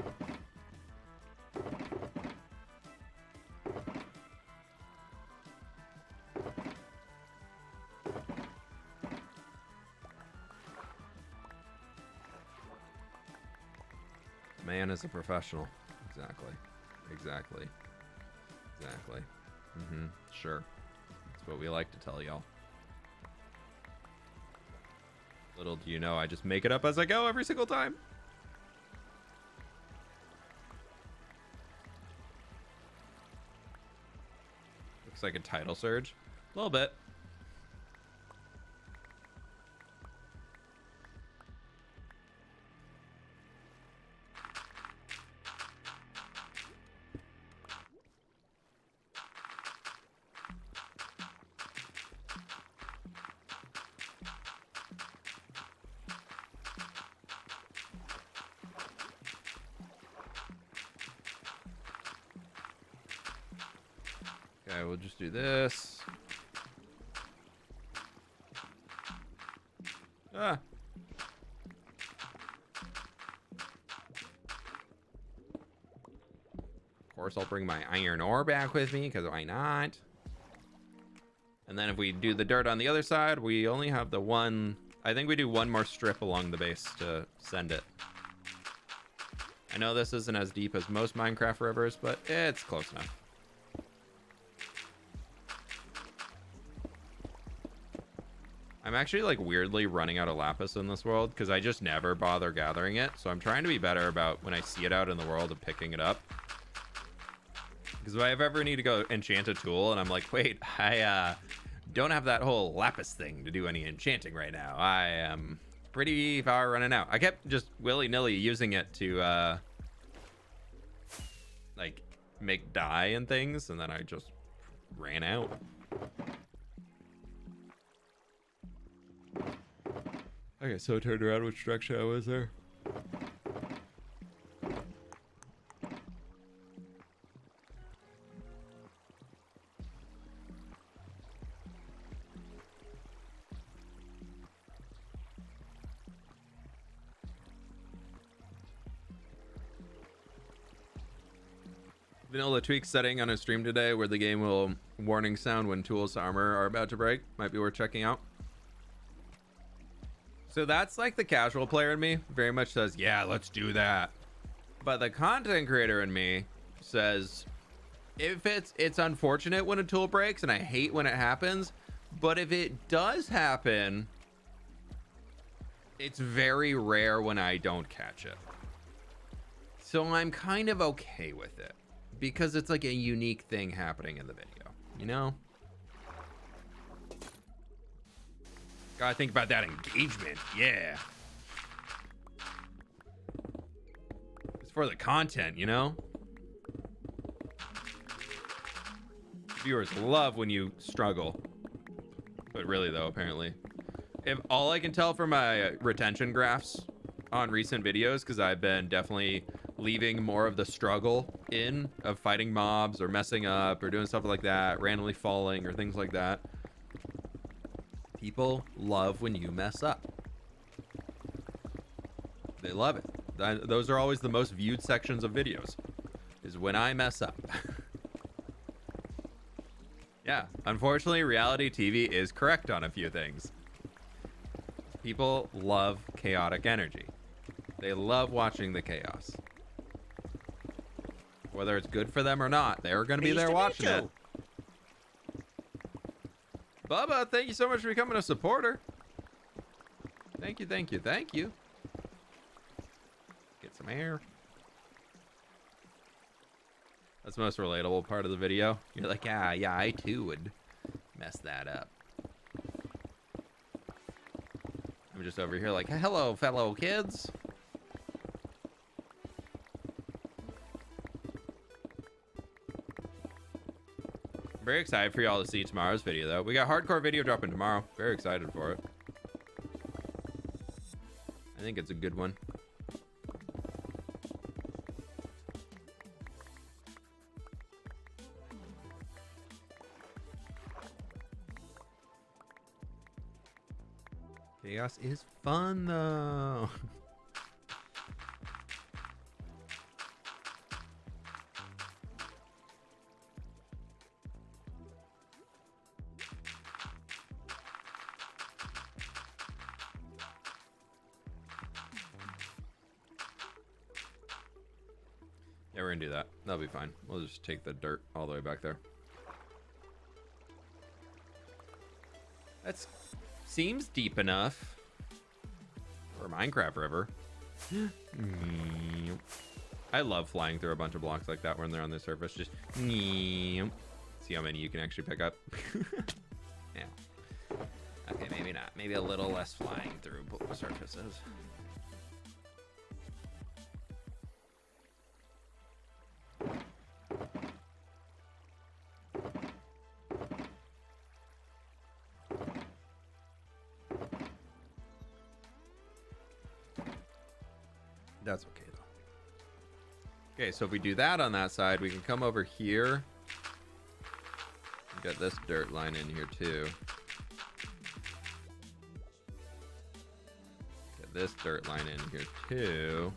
Man is a professional. Exactly. Sure. That's what we like to tell y'all. Little do you know, I just make it up as I go every single time. Looks like a tidal surge. A little bit. Okay, we'll just do this. Ah. Of course, I'll bring my iron ore back with me, because why not? And then if we do the dirt on the other side, we only have the one... I think we do one more strip along the base to send it. I know this isn't as deep as most Minecraft rivers, but it's close enough. I'm actually like weirdly running out of lapis in this world because I just never bother gathering it. So I'm trying to be better about when I see it out in the world of picking it up. Because if I ever need to go enchant a tool and I'm like, wait, I don't have that whole lapis thing to do any enchanting right now. I am pretty far running out. I kept just willy-nilly using it to like make dye and things, and then I just ran out. Okay, so it turned around. Which direction I was there? Vanilla tweak setting on a stream today where the game will warning sound when tools to armor are about to break. Might be worth checking out. So that's like the casual player in me very much says, yeah, let's do that. But the content creator in me says, if it's unfortunate when a tool breaks and I hate when it happens, but if it does happen, it's very rare when I don't catch it. So I'm kind of okay with it because it's like a unique thing happening in the video, you know? Gotta think about that engagement. Yeah. It's for the content, you know? Viewers love when you struggle. But really though, apparently. If all I can tell from my retention graphs on recent videos, because I've been definitely leaving more of the struggle in of fighting mobs or messing up or doing stuff like that, randomly falling or things like that. People love when you mess up. They love it. Those are always the most viewed sections of videos, is when I mess up. Yeah, unfortunately, reality TV is correct on a few things. People love chaotic energy. They love watching the chaos. Whether it's good for them or not, they're going to be there watching it. Bubba, thank you so much for becoming a supporter. Thank you, thank you, thank you. Get some air. That's the most relatable part of the video. You're like, yeah, I too would mess that up. I'm just over here like, hello, fellow kids. I'm very excited for y'all to see tomorrow's video, though. We got hardcore video dropping tomorrow. Very excited for it. I think it's a good one. Chaos is fun, though. Yeah, we're gonna do that. That'll be fine. We'll just take the dirt all the way back there. That's seems deep enough for a Minecraft river. I love flying through a bunch of blocks like that when they're on the surface. Just see how many you can actually pick up. Yeah. Okay, maybe not. Maybe a little less flying through surfaces. That's okay, though. Okay, so if we do that on that side, we can come over here. Get this dirt line in here, too. Get this dirt line in here, too.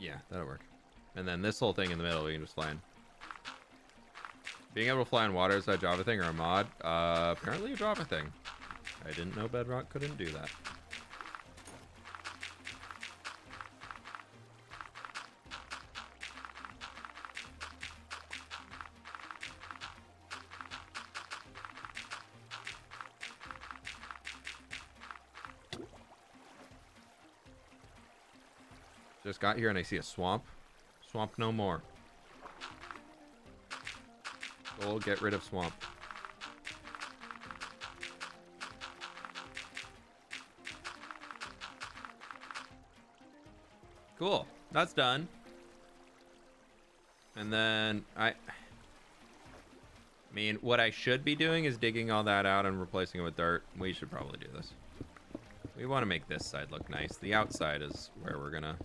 Yeah, that'll work. And then this whole thing in the middle, we can just fly in. Being able to fly on water is that Java thing or a mod? Apparently a Java thing. I didn't know Bedrock couldn't do that. Just got here and I see a swamp. Swamp no more. We'll get rid of swamp. Cool. That's done. And then I mean, what I should be doing is digging all that out and replacing it with dirt. We should probably do this. We want to make this side look nice. The outside is where we're gonna...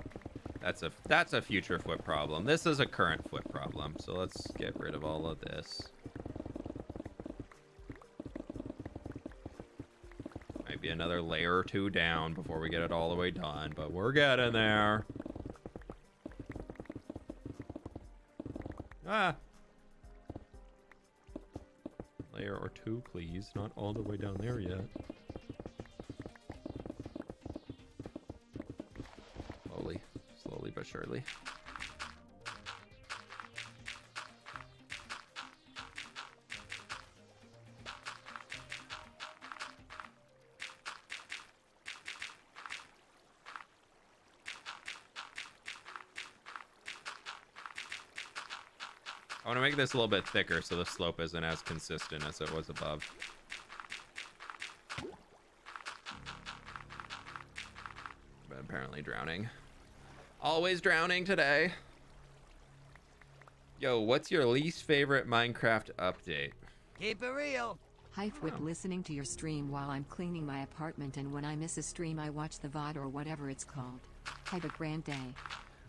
That's a future fWhip problem. This is a current fWhip problem. So let's get rid of all of this. Might be another layer or two down before we get it all the way done, but we're getting there. Ah. Layer or two, please. Not all the way down there yet. Slowly but surely. I want to make this a little bit thicker so the slope isn't as consistent as it was above. But apparently drowning. Always drowning today. Yo, what's your least favorite Minecraft update? Keep it real. Hi fWhip, listening to your stream while I'm cleaning my apartment, and when I miss a stream I watch the VOD or whatever it's called. Have a grand day.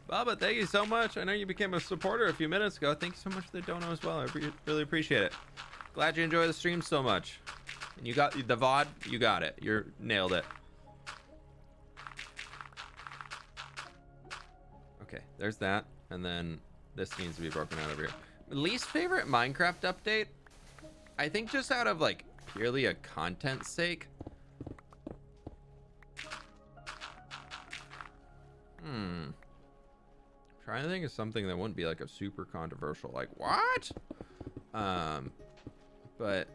Bubba, thank you so much. I know you became a supporter a few minutes ago. Thank you so much for the dono as well. I really appreciate it. Glad you enjoy the stream so much. And you got the VOD, you got it. You nailed it. There's that. And then this needs to be broken out over here. Least favorite Minecraft update? I think just out of like purely a content sake. Trying to think of something that wouldn't be like a super controversial, like what? But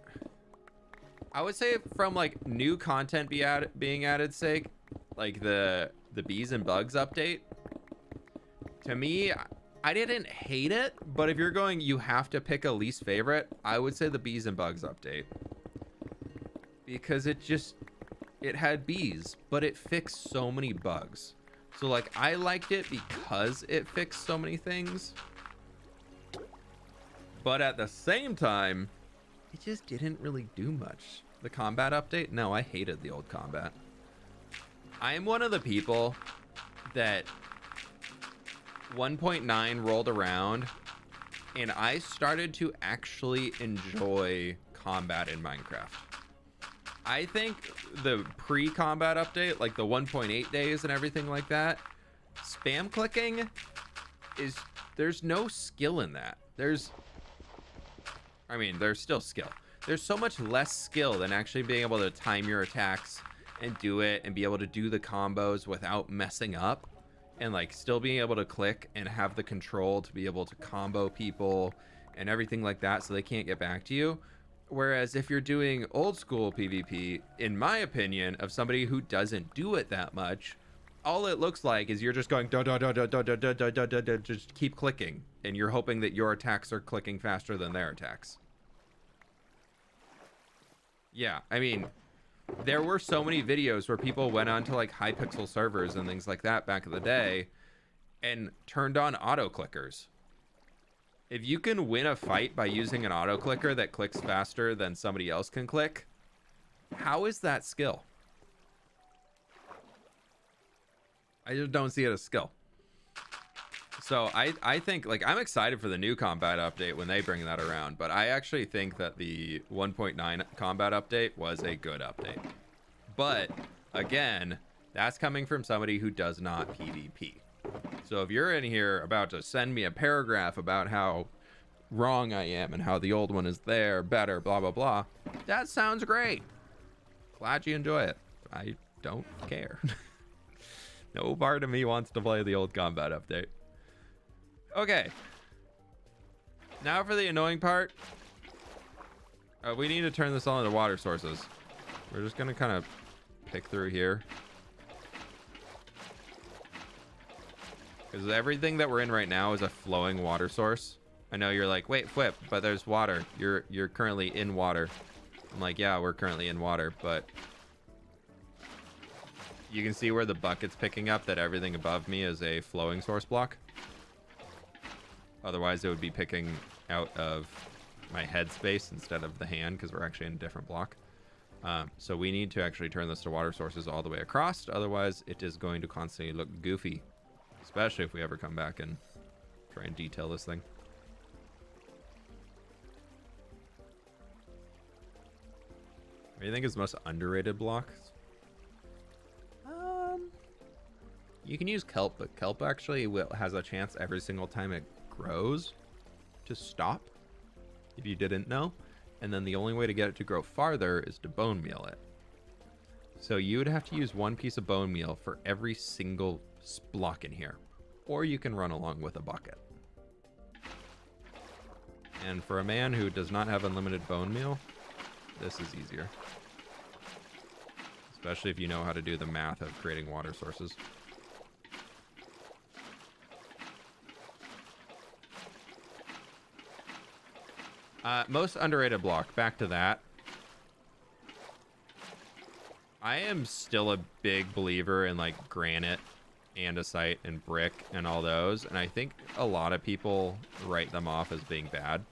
I would say from like new content being added sake, like the bees and bugs update. To me, I didn't hate it, but if you're going, you have to pick a least favorite, I would say the bees and bugs update. Because it had bees, but it fixed so many bugs. So like I liked it because it fixed so many things. But at the same time, it just didn't really do much. The combat update? No, I hated the old combat. I am one of the people that 1.9 rolled around and I started to actually enjoy combat in Minecraft. I think the pre-combat update, like the 1.8 days and everything like that, spam clicking there's no skill in that. There's still skill. There's so much less skill than actually being able to time your attacks and do it and be able to do the combos without messing up and like still being able to click and have the control to be able to combo people and everything like that so they can't get back to you. Whereas if you're doing old school PvP, in my opinion, of somebody who doesn't do it that much, all it looks like is you're just going just keep clicking and you're hoping that your attacks are clicking faster than their attacks. Yeah, I mean, there were so many videos where people went onto like high pixel servers and things like that back in the day and turned on auto clickers. If you can win a fight by using an auto clicker that clicks faster than somebody else can click, how is that skill? I just don't see it as skill. So I think, like, I'm excited for the new combat update when they bring that around, but I actually think that the 1.9 combat update was a good update. But again, that's coming from somebody who does not PvP. So if you're in here about to send me a paragraph about how wrong I am and how the old one is there, better, blah, blah, blah, that sounds great. Glad you enjoy it. I don't care. No part of me wants to play the old combat update. Okay. Now for the annoying part. We need to turn this all into water sources. We're just going to kind of pick through here. Because everything that we're in right now is a flowing water source. I know you're like, wait, fWhip, but there's water. You're currently in water. I'm like, yeah, we're currently in water, but you can see where the bucket's picking up that everything above me is a flowing source block. Otherwise, it would be picking out of my head space instead of the hand because we're actually in a different block. So we need to actually turn this to water sources all the way across. Otherwise, it is going to constantly look goofy. Especially if we ever come back and try and detail this thing. What do you think is the most underrated block? You can use kelp, but kelp actually has a chance every single time it grows to stop, if you didn't know. And then the only way to get it to grow farther is to bone meal it. So you would have to use one piece of bone meal for every single block in here, or you can run along with a bucket. And for a man who does not have unlimited bone meal, this is easier, especially if you know how to do the math of creating water sources. Most underrated block, back to that. I am still a big believer in like granite, andesite, and brick and all those, and I think a lot of people write them off as being bad.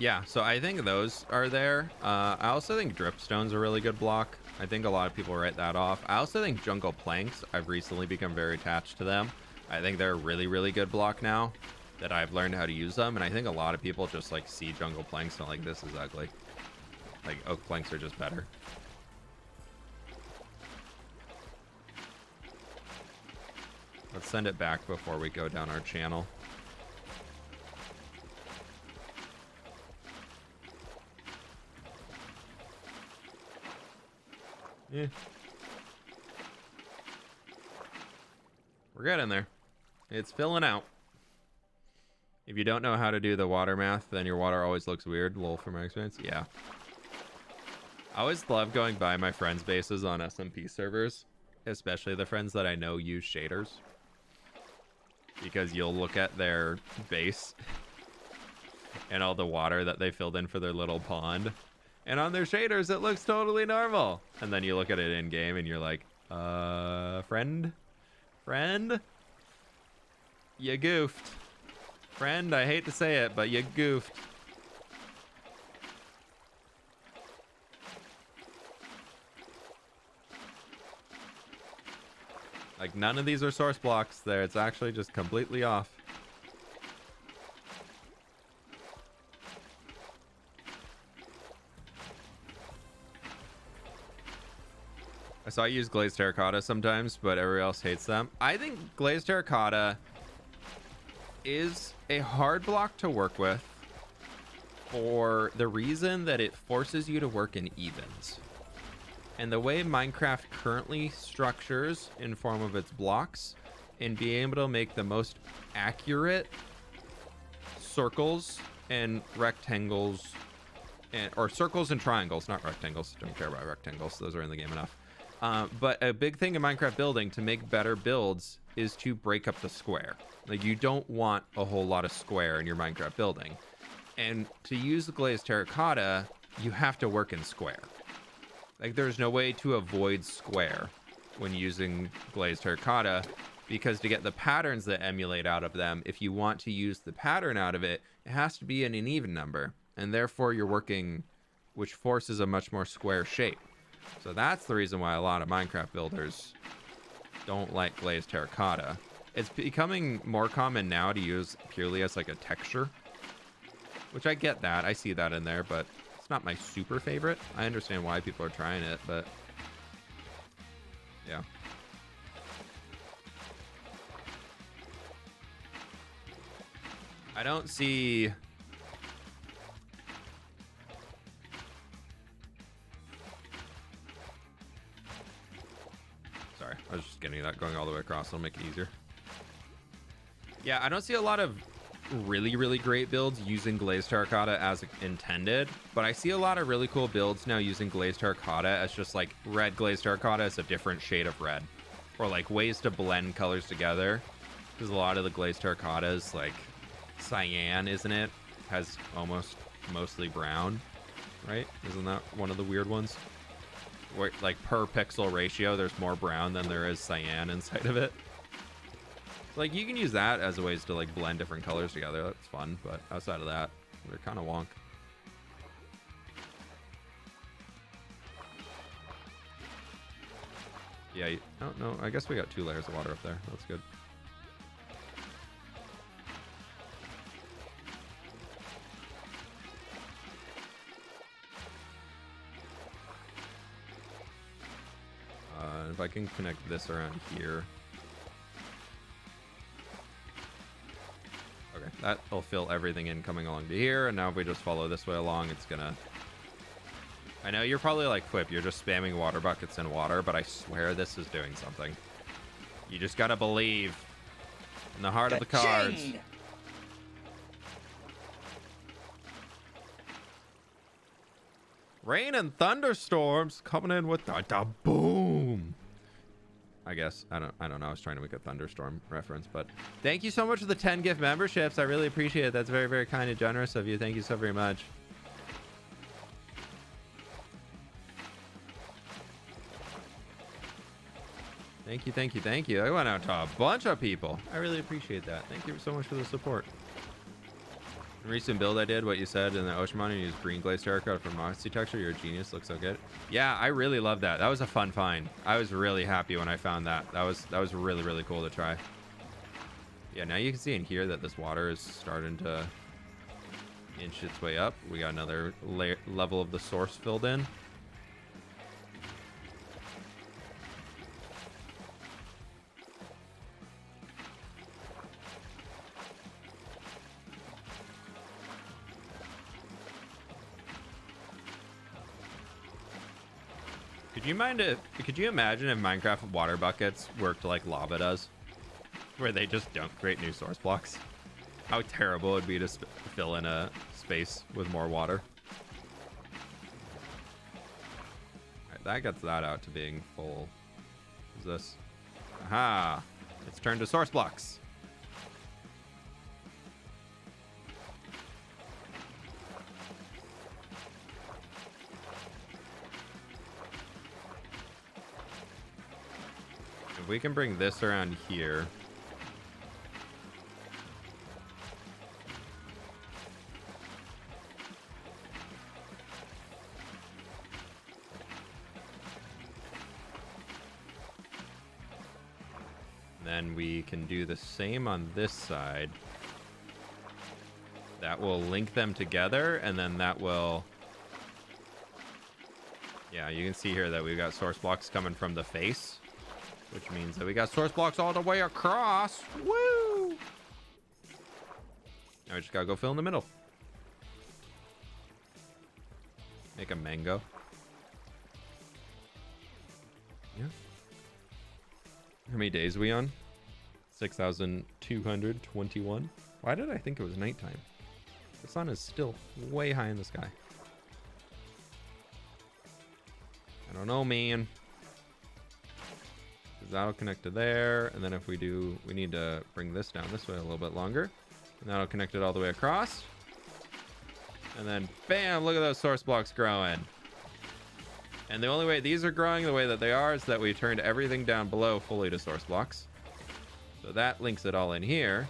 Yeah, so I think those are there. I also think dripstone's a really good block. I think a lot of people write that off. I also think jungle planks, I've recently become very attached to them. I think they're a really, really good block now that I've learned how to use them. And I think a lot of people just like see jungle planks and like, this is ugly. Like oak planks are just better. Let's send it back before we go down our channel. Yeah. We're getting there. It's filling out. If you don't know how to do the water math, then your water always looks weird. Lol, from my experience. Yeah. I always love going by my friends' bases on SMP servers, especially the friends that I know use shaders. Because you'll look at their base and all the water that they filled in for their little pond. And on their shaders, it looks totally normal. And then you look at it in game and you're like, friend? Friend? You goofed. Friend, I hate to say it, but you goofed. Like, none of these are source blocks there. It's actually just completely off. I saw you use glazed terracotta sometimes, but everyone else hates them. I think glazed terracotta is a hard block to work with for the reason that it forces you to work in evens. And the way Minecraft currently structures in form of its blocks and being able to make the most accurate circles and rectangles or circles and triangles, not rectangles. Don't care about rectangles. Those are in the game enough. But a big thing in Minecraft building to make better builds is to break up the square. Like, you don't want a whole lot of square in your Minecraft building. And to use the glazed terracotta, you have to work in square. Like, there's no way to avoid square when using glazed terracotta, because to get the patterns that emulate out of them, if you want to use the pattern out of it, it has to be in an even number. And therefore you're working, which forces a much more square shape. So that's the reason why a lot of Minecraft builders don't like glazed terracotta. It's becoming more common now to use purely as like a texture, which I get that. I see that in there, but it's not my super favorite. I understand why people are trying it, but yeah. I don't see... Sorry, I was just getting that going all the way across. It'll make it easier. Yeah, I don't see a lot of really, really great builds using glazed terracotta as intended, but I see a lot of really cool builds now using glazed terracotta as just like red glazed terracotta as a different shade of red, or like ways to blend colors together, because a lot of the glazed terracotta is like cyan, isn't it? Has almost mostly brown, right? Isn't that one of the weird ones where like per pixel ratio there's more brown than there is cyan inside of it? Like, you can use that as a ways to like blend different colors together. That's fun, but outside of that, they're kind of wonk. Yeah, oh no, I guess we got 2 layers of water up there. That's good. If I can connect this around here. Okay, that'll fill everything in coming along to here, and now if we just follow this way along, it's gonna... I know you're probably like, fWhip, you're just spamming water buckets in water, but I swear this is doing something. You just gotta believe in the heart of the cards. Rain and thunderstorms coming in with the boom. I guess I don't know. I was trying to make a thunderstorm reference, but thank you so much for the 10 gift memberships. I really appreciate it. That's very, very kind and generous of you. Thank you so very much. Thank you, thank you, thank you. I went out to a bunch of people. I really appreciate that. Thank you so much for the support. In recent build I did what you said in the ocean monitor, you used green glazed terracotta for moxie texture. You're a genius. Looks so good. Yeah, I really love that. That was a fun find. I was really happy when I found that. That was really, really cool to try. Yeah, now you can see in here that this water is starting to inch its way up. We got another level of the source filled in. Could you imagine if Minecraft water buckets worked like lava does, where they just don't create new source blocks? How terrible it would be to fill in a space with more water. Alright, that gets that out to being full. What's this? Aha! It's turned to source blocks. If we can bring this around here. Then we can do the same on this side. That will link them together, and then that will... Yeah, you can see here that we've got source blocks coming from the face, which means that we got source blocks all the way across. Woo! Now we just gotta go fill in the middle. Make a mango. Yeah. How many days are we on? 6,221. Why did I think it was nighttime? The sun is still way high in the sky. I don't know, man. That'll connect to there, and then if we do, we need to bring this down this way a little bit longer, and that'll connect it all the way across, and then bam, look at those source blocks growing. And the only way these are growing the way that they are is that we turned everything down below fully to source blocks, so that links it all in here.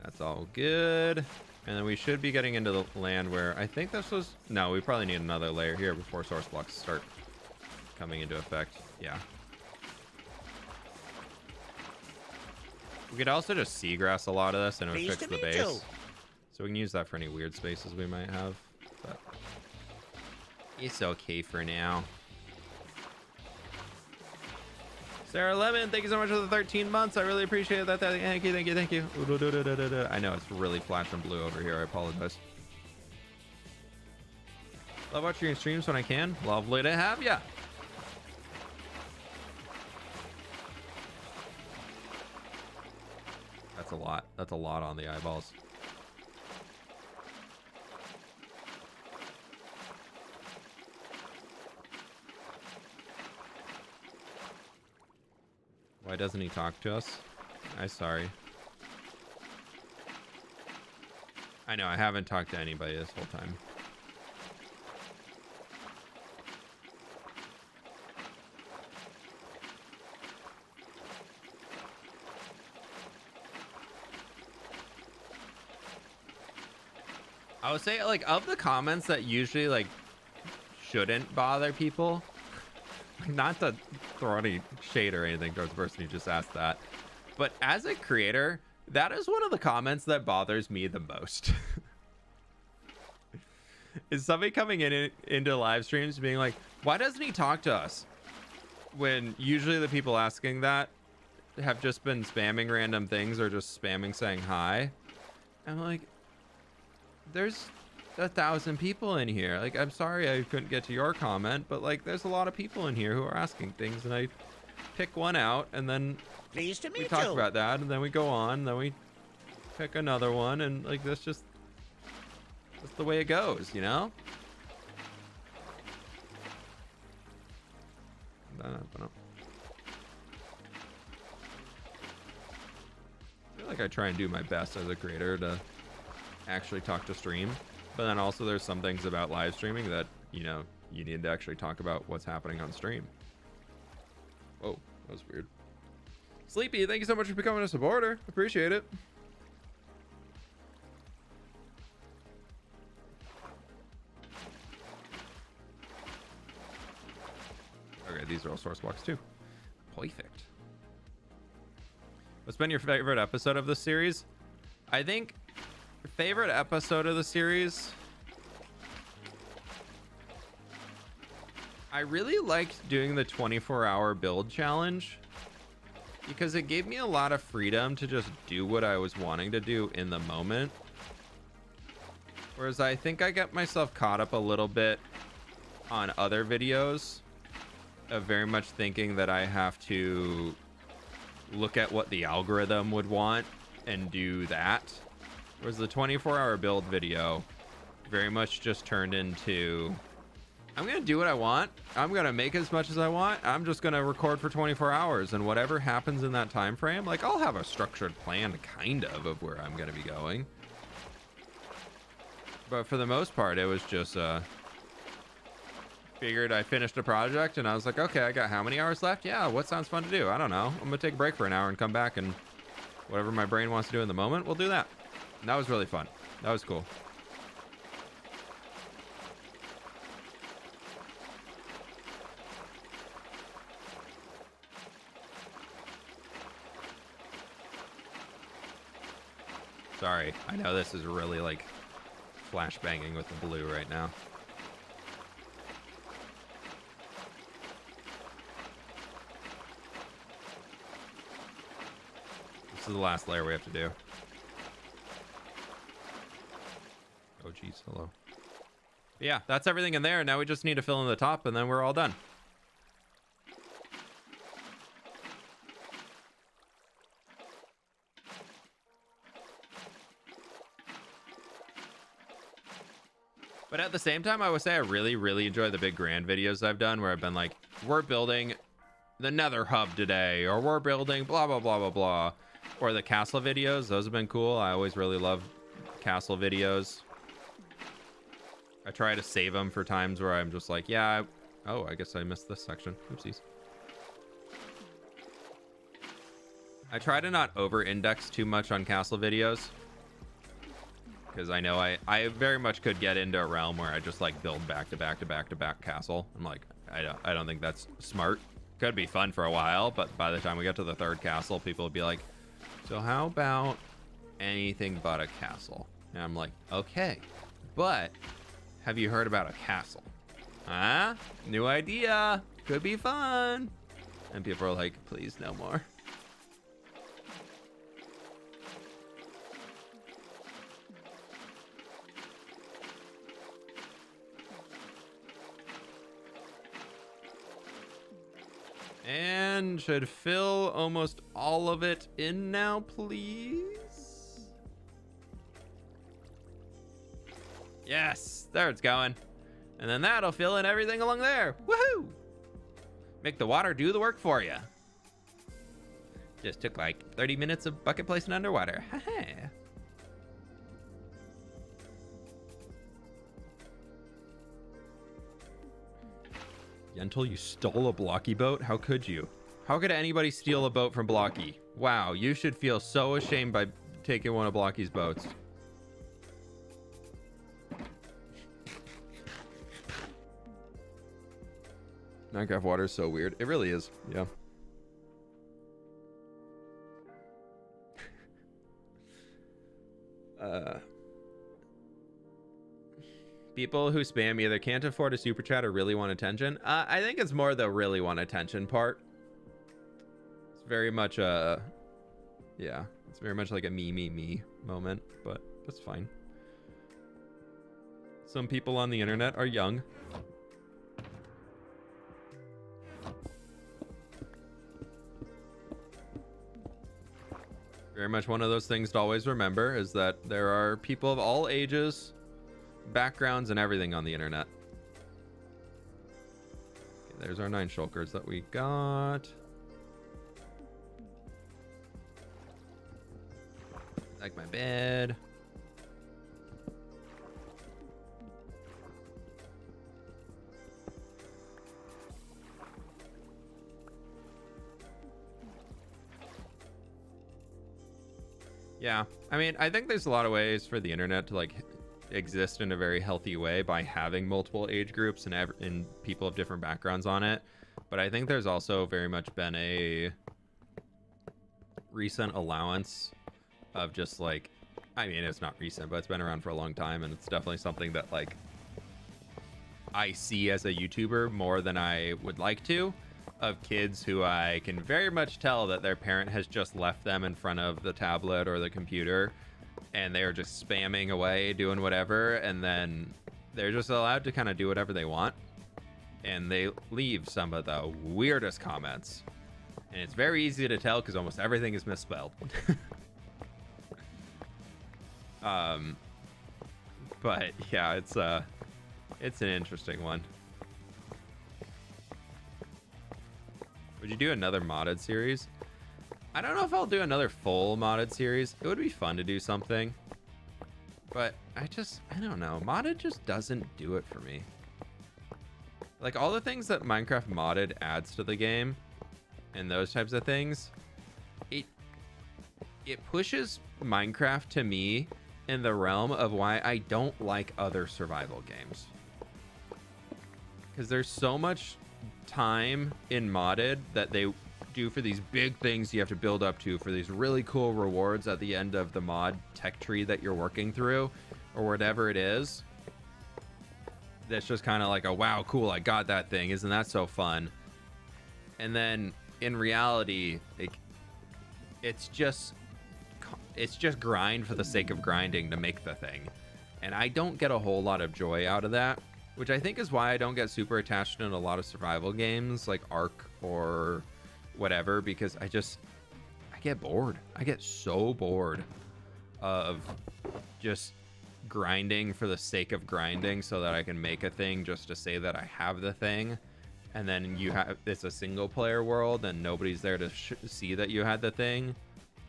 That's all good. And then we should be getting into the land where I think this was... No, we probably need another layer here before source blocks start coming into effect. Yeah. We could also just seagrass a lot of this and it would fix the base. So we can use that for any weird spaces we might have. But it's okay for now. Sarah Lemon, thank you so much for the 13 months. I really appreciate that. Thank you, thank you, thank you. I know it's really flashing blue over here. I apologize. Love watching your streams when I can. Lovely to have ya. That's a lot. That's a lot on the eyeballs. Why doesn't he talk to us? I'm sorry. I know, I haven't talked to anybody this whole time. I would say, like, of the comments that usually, like, shouldn't bother people, not to throw any shade or anything towards the person who just asked that, but as a creator, that is one of the comments that bothers me the most. Is somebody coming into live streams being like, why doesn't he talk to us? When usually the people asking that have just been spamming random things or just spamming saying hi. I'm like, there's 1,000 people in here. Like, I'm sorry I couldn't get to your comment, but like, there's a lot of people in here who are asking things, and I pick one out, and then Pleased to meet we talk you. about that, and then we go on, then we pick another one, and like, that's the way it goes, you know? I feel like I try and do my best as a creator to actually talk to stream, but then also there's some things about live streaming that, you know, you need to actually talk about what's happening on stream. Whoa, that was weird. Sleepy, thank you so much for becoming a supporter. Appreciate it. these are all source blocks too. Perfect. What's been your favorite episode of this series? I think favorite episode of the series, I really liked doing the 24-hour build challenge because it gave me a lot of freedom to just do what I was wanting to do in the moment. Whereas I think I got myself caught up a little bit on other videos of very much thinking that I have to look at what the algorithm would want and do that. Whereas the 24-hour build video very much just turned into, I'm going to do what I want. I'm going to make as much as I want. I'm just going to record for 24 hours, and whatever happens in that time frame, like I'll have a structured plan kind of where I'm going to be going. But for the most part, it was just figured I finished a project and I was like, okay, I got how many hours left? Yeah, what sounds fun to do? I don't know. I'm gonna take a break for an hour and come back, and whatever my brain wants to do in the moment, we'll do that. And that was really fun. That was cool. Sorry, I know this is really like flash banging with the blue right now. This is the last layer we have to do. Oh geez, hello. But yeah, that's everything in there. Now we just need to fill in the top and then we're all done. But at the same time, I would say I really enjoy the big grand videos I've done where I've been like, we're building the Nether hub today, or we're building blah, blah, blah, blah, blah. Or the castle videos. Those have been cool. I always really love castle videos. I try to save them for times where I'm just like, yeah, oh, I guess I missed this section. Oopsies. I try to not over-index too much on castle videos, because I know I very much could get into a realm where I just like build back to back castle. I'm like, I don't think that's smart. Could be fun for a while, but by the time we get to the third castle, people would be like, so how about anything but a castle? And I'm like, okay, but have you heard about a castle? Huh? New idea. Could be fun. And people are like, please no more. And should fill almost all of it in now, please. Yes, there it's going. And then that'll fill in everything along there. Woohoo! Make the water do the work for you. Just took like 30 minutes of bucket placing underwater. Haha. Yentel, you stole a Blocky boat? How could you? How could anybody steal a boat from Blocky? Wow, you should feel so ashamed by taking one of Blocky's boats. Minecraft water is so weird. It really is. Yeah. People who spam either can't afford a super chat or really want attention. I think it's more the really want attention part. It's very much a, yeah, it's very much like a me moment, but that's fine. Some people on the internet are young. Very much one of those things to always remember is that there are people of all ages, backgrounds, and everything on the internet. Okay, there's our 9 shulkers that we got. Like my bed. Yeah, I mean, I think there's a lot of ways for the internet to like exist in a very healthy way by having multiple age groups and people of different backgrounds on it. But I think there's also very much been a recent allowance of just like, I mean, it's not recent, but it's been around for a long time, and it's definitely something that like I see as a YouTuber more than I would like to, of kids who I can very much tell that their parent has just left them in front of the tablet or the computer, and they are just spamming away, doing whatever, and then they're just allowed to kind of do whatever they want, and they leave some of the weirdest comments, and it's very easy to tell because almost everything is misspelled. But yeah, it's an interesting one. Would you do another modded series? I don't know if I'll do another full modded series. It would be fun to do something, but I don't know. Modded just doesn't do it for me. Like all the things that Minecraft modded adds to the game and those types of things, it pushes Minecraft to me in the realm of why I don't like other survival games. Because there's so much time in modded that they do for these big things you have to build up to, for these really cool rewards at the end of the mod tech tree that you're working through, or whatever it is. That's just kind of like a wow, cool, I got that thing. Isn't that so fun? And then in reality, like, it's just grind for the sake of grinding to make the thing. And I don't get a whole lot of joy out of that, which I think is why I don't get super attached in a lot of survival games like Ark or whatever, because I get bored. I get so bored of just grinding for the sake of grinding so that I can make a thing just to say that I have the thing. And then it's a single player world and nobody's there to see that you had the thing.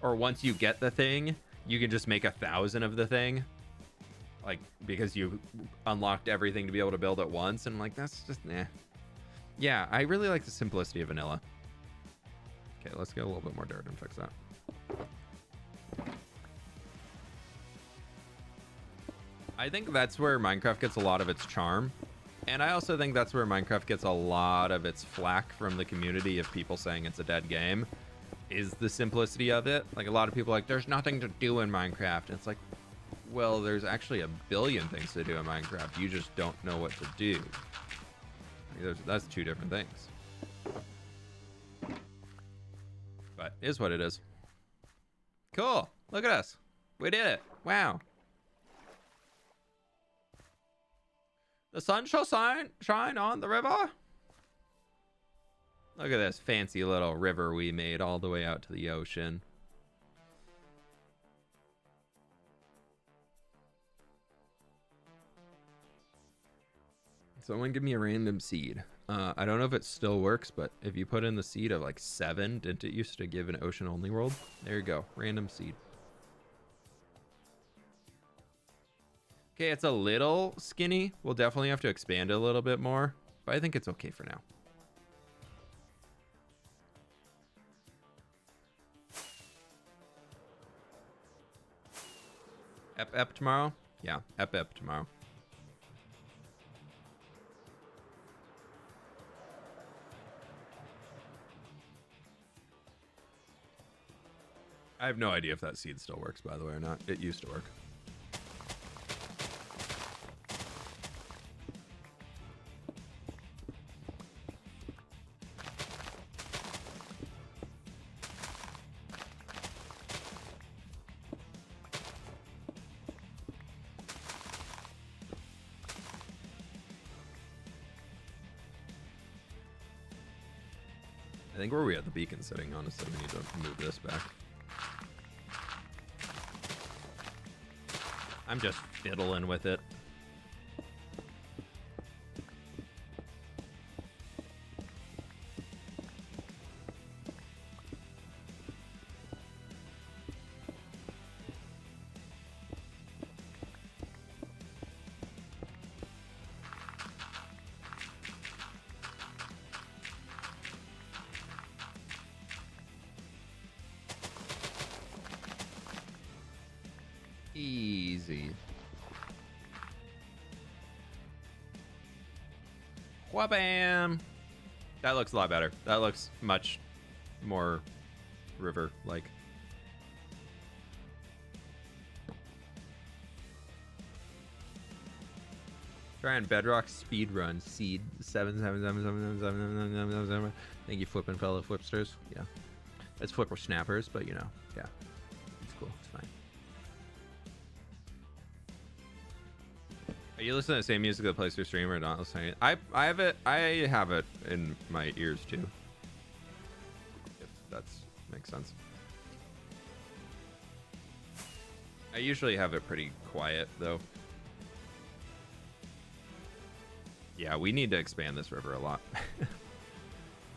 Or once you get the thing, you can just make 1,000 of the thing. Like, because you unlocked everything to be able to build at once. And like, that's just, nah. Yeah, I really like the simplicity of vanilla. Okay, let's get a little bit more dirt and fix that. I think that's where Minecraft gets a lot of its charm. And I also think that's where Minecraft gets a lot of its flack from the community of people saying it's a dead game, is the simplicity of it. Like, a lot of people are like, there's nothing to do in Minecraft. And it's like, well, there's actually a billion things to do in Minecraft. You just don't know what to do. Like, that's two different things. But it is what it is. Cool. Look at us. We did it. Wow. The sun shall shine on the river. Look at this fancy little river we made all the way out to the ocean. Someone give me a random seed. I don't know if it still works, but if you put in the seed of like 7, didn't it used to give an ocean only world? There you go. Random seed. Okay, it's a little skinny. We'll definitely have to expand it a little bit more, but I think it's okay for now. Ep tomorrow? Yeah, ep tomorrow. I have no idea if that seed still works, by the way, or not. It used to work. I think where we at the beacon sitting, honestly, we need to move this back. I'm just fiddling with it. Easy. Wha-bam! That looks a lot better. That looks much more river-like. Try and Bedrock speedrun seed 777777777. Thank you, flipping fellow flipsters. Yeah, it's flipper snappers, but you know, yeah, it's cool. It's fine. Are you listening to the same music that plays your stream or not listening? I have it. I have it in my ears too. If that makes sense. I usually have it pretty quiet though. Yeah, we need to expand this river a lot.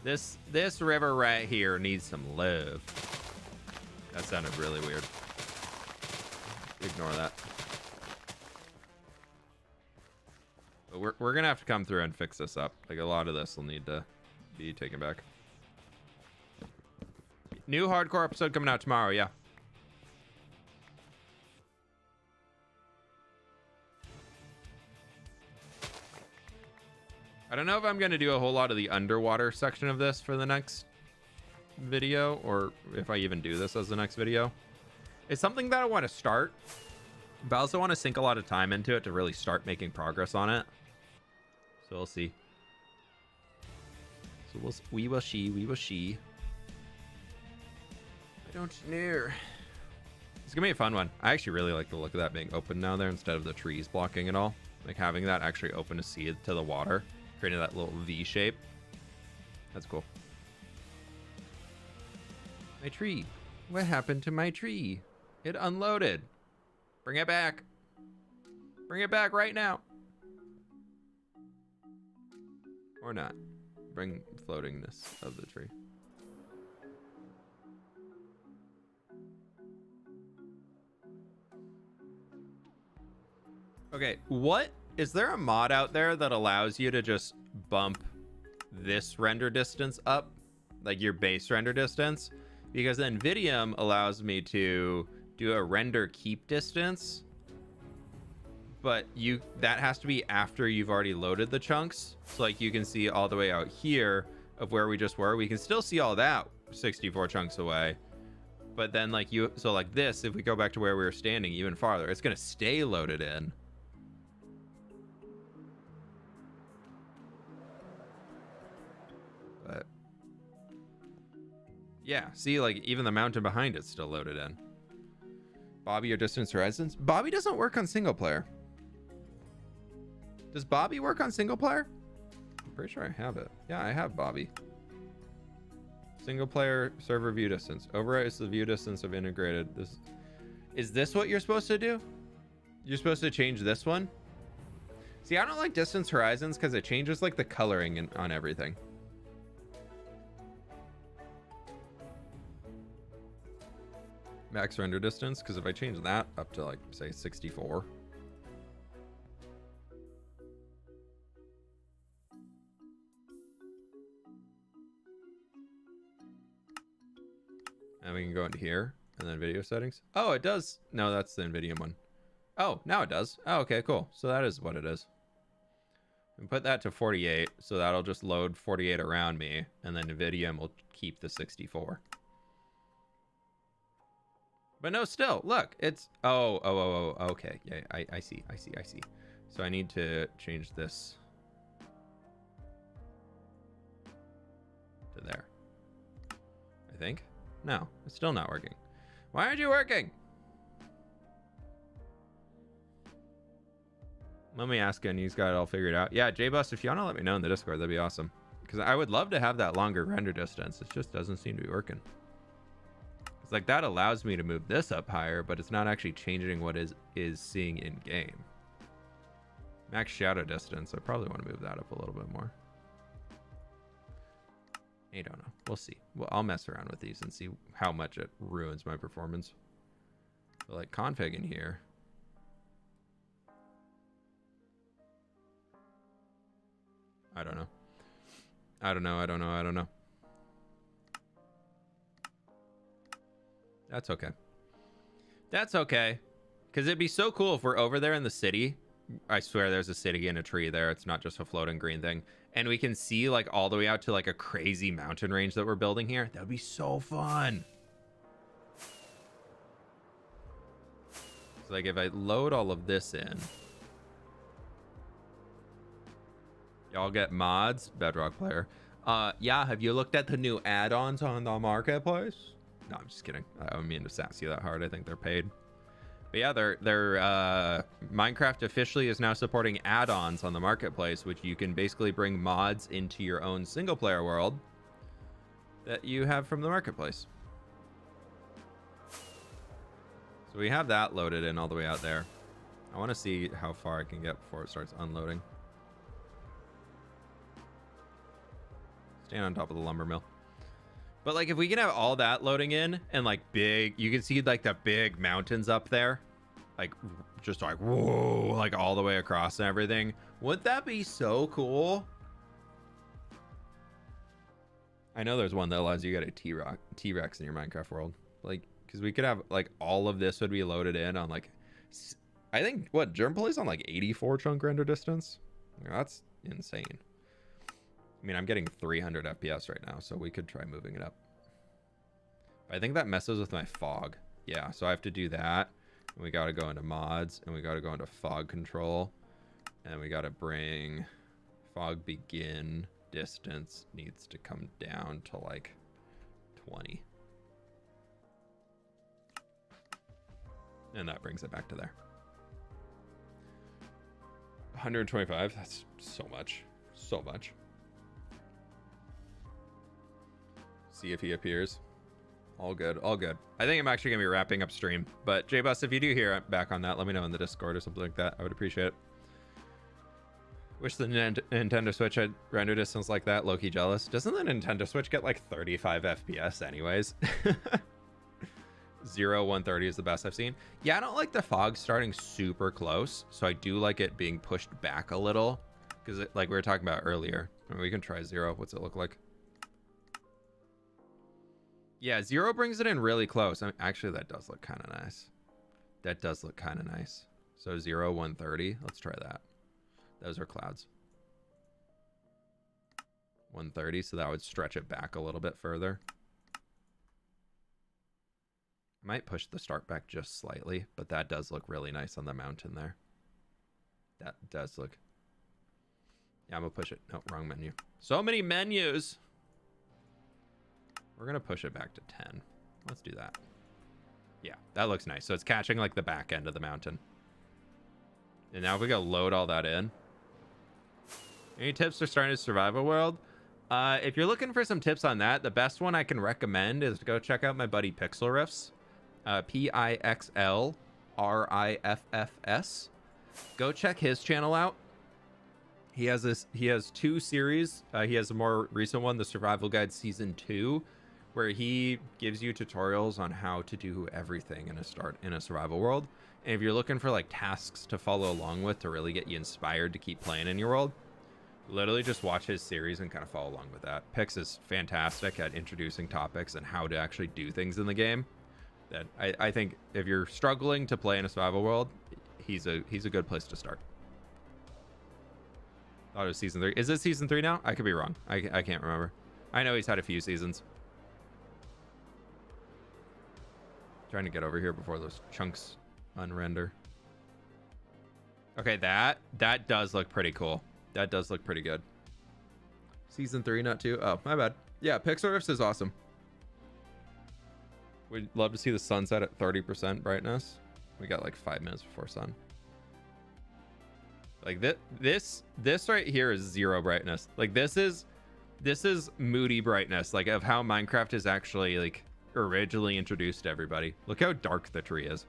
This river right here needs some love. That sounded really weird. Ignore that. But we're gonna have to come through and fix this up. Like a lot of this will need to be taken back. New hardcore episode coming out tomorrow, yeah. I don't know if I'm going to do a whole lot of the underwater section of this for the next video, or if I even do this as the next video. It's something that I want to start, but I also want to sink a lot of time into it to really start making progress on it. So we'll see. So we will see. I don't know. It's going to be a fun one. I actually really like the look of that being open now there instead of the trees blocking it all. Like having that actually open to see it to the water. Creating that little V shape. That's cool. My tree. What happened to my tree? It unloaded. Bring it back. Bring it back right now. Or not. Bring floatingness of the tree. Okay, what? Is there a mod out there that allows you to just bump this render distance up? Like your base render distance? Because then Vidium allows me to do a render keep distance. But that has to be after you've already loaded the chunks. So like you can see all the way out here of where we just were. We can still see all that 64 chunks away. But then like so like this, if we go back to where we were standing even farther, it's gonna stay loaded in. But yeah, see, like even the mountain behind it's still loaded in. Bobby or Distance Horizons? Bobby doesn't work on single player. Does Bobby work on single player? I'm pretty sure I have it. Yeah, I have Bobby. Single player server view distance. Overwrite the view distance of integrated. Is this what you're supposed to do? You're supposed to change this one? See, I don't like Distance Horizons because it changes like the coloring on everything. Max render distance, because if I change that up to like say 64. And we can go into here and then video settings. Oh, it does. No, that's the NVIDIA one. Oh, now it does. Oh, okay, cool. So that is what it is. And put that to 48. So that'll just load 48 around me. And then NVIDIA will keep the 64. But no, still, look, it's, oh, okay. Yeah, I see. So I need to change this to there. I think. No, it's still not working. Why aren't you working? Let me ask him. He's got it all figured out. Yeah, JBus, if you want to let me know in the Discord, that'd be awesome. Because I would love to have that longer render distance. It just doesn't seem to be working. It's like that allows me to move this up higher, but it's not actually changing what is seeing in game. Max shadow distance. I probably want to move that up a little bit more. I don't know. We'll see. Well, I'll mess around with these and see how much it ruins my performance. But like config in here. I don't know. I don't know. That's okay. That's okay. Because it'd be so cool if we're over there in the city I swear there's a city in a tree there. It's not just a floating green thing. And we can see like all the way out to like a crazy mountain range that we're building here. That would be so fun. So like if I load all of this in, y'all get mods, Bedrock player. Yeah, have you looked at the new add-ons on the marketplace? No, I'm just kidding. I don't mean to sass you that hard. I think they're paid. But yeah, they're Minecraft officially is now supporting add-ons on the marketplace, which you can basically bring mods into your own single-player world that you have from the marketplace. So we have that loaded in all the way out there. I want to see how far I can get before it starts unloading. Stand on top of the lumber mill. But like if we can have all that loading in and like big, you can see like the big mountains up there, like just like whoa, like all the way across and everything. Wouldn't that be so cool? I know there's one that allows you to get a T-Rex in your Minecraft world. Like, because we could have like all of this would be loaded in on like, I think what Germ plays on like 84 chunk render distance. That's insane. I mean, I'm getting 300 FPS right now, so we could try moving it up. I think that messes with my fog. Yeah, so I have to do that. And we got to go into mods, and we got to go into fog control. And we got to bring fog begin distance needs to come down to like 20. And that brings it back to there. 125, that's so much. So much. See if he appears. All good, all good. I think I'm actually gonna be wrapping up stream, but JBus, if you do hear back on that, let me know in the Discord or something like that. I would appreciate it. Wish the Nintendo Switch had render distance like that. Low-key jealous. Doesn't the Nintendo Switch get like 35 FPS anyways? 130 is the best I've seen. Yeah, I don't like the fog starting super close, so I do like it being pushed back a little, because like we were talking about earlier. I mean, we can try 0. What's it look like? Yeah, 0 brings it in really close. I mean, actually, that does look kind of nice. That does look kind of nice. So 0, 130. Let's try that. Those are clouds. 130, so that would stretch it back a little bit further. Might push the start back just slightly, but that does look really nice on the mountain there. That does look... Yeah, I'm gonna push it. No, wrong menu. So many menus! We're gonna push it back to 10. Let's do that. Yeah, that looks nice. So it's catching like the back end of the mountain. And now if we go load all that in. Any tips for starting a survival world? If you're looking for some tips on that, the best one I can recommend is to go check out my buddy Pixel Riffs. Pixlriffs. Go check his channel out. He has 2 series. He has a more recent one, the Survival Guide Season 2, where he gives you tutorials on how to do everything in a survival world. And if you're looking for like tasks to follow along with to really get you inspired to keep playing in your world, literally just watch his series and kind of follow along with that. Pix is fantastic at introducing topics and how to actually do things in the game. That I think if you're struggling to play in a survival world, he's a good place to start. Thought it was season 3. Is it season 3 now? I could be wrong. I can't remember. I know he's had a few seasons. Trying to get over here before those chunks unrender. Okay, that does look pretty cool. That does look pretty good. Season 3, not 2. Oh, my bad. Yeah, Pixel Riffs is awesome. We'd love to see the sunset at 30% brightness. We got like 5 minutes before sun. Like this right here is 0 brightness. Like this is moody brightness, like of how Minecraft is actually like originally introduced to everybody. Look how dark the tree is.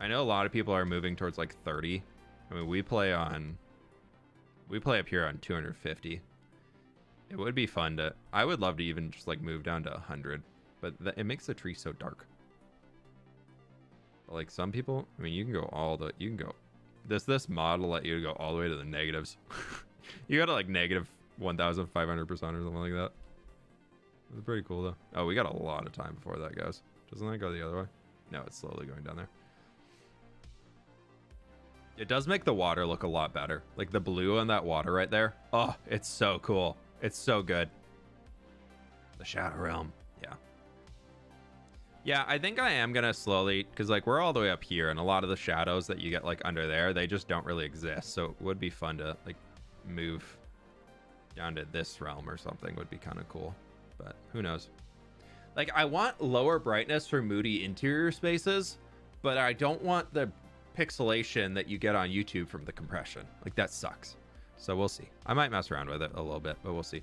I know a lot of people are moving towards like 30. I mean, we play up here on 250. It would be fun to, I would love to even just like move down to 100, but it makes the tree so dark. But like some people, I mean, you can go this mod will let you go all the way to the negatives. You got to like negative 1,500% or something like that. It's pretty cool though. Oh, we got a lot of time before that goes. Doesn't that go the other way? No, it's slowly going down there. It does make the water look a lot better. Like the blue on that water right there. Oh, it's so cool. It's so good. The Shadow Realm. Yeah. Yeah, I think I am going to slowly, because like we're all the way up here and a lot of the shadows that you get like under there, they just don't really exist. So it would be fun to like move down to this realm or something would be kind of cool. But who knows? Like I want lower brightness for moody interior spaces, but I don't want the pixelation that you get on YouTube from the compression. Like that sucks. So we'll see. I might mess around with it a little bit, but we'll see.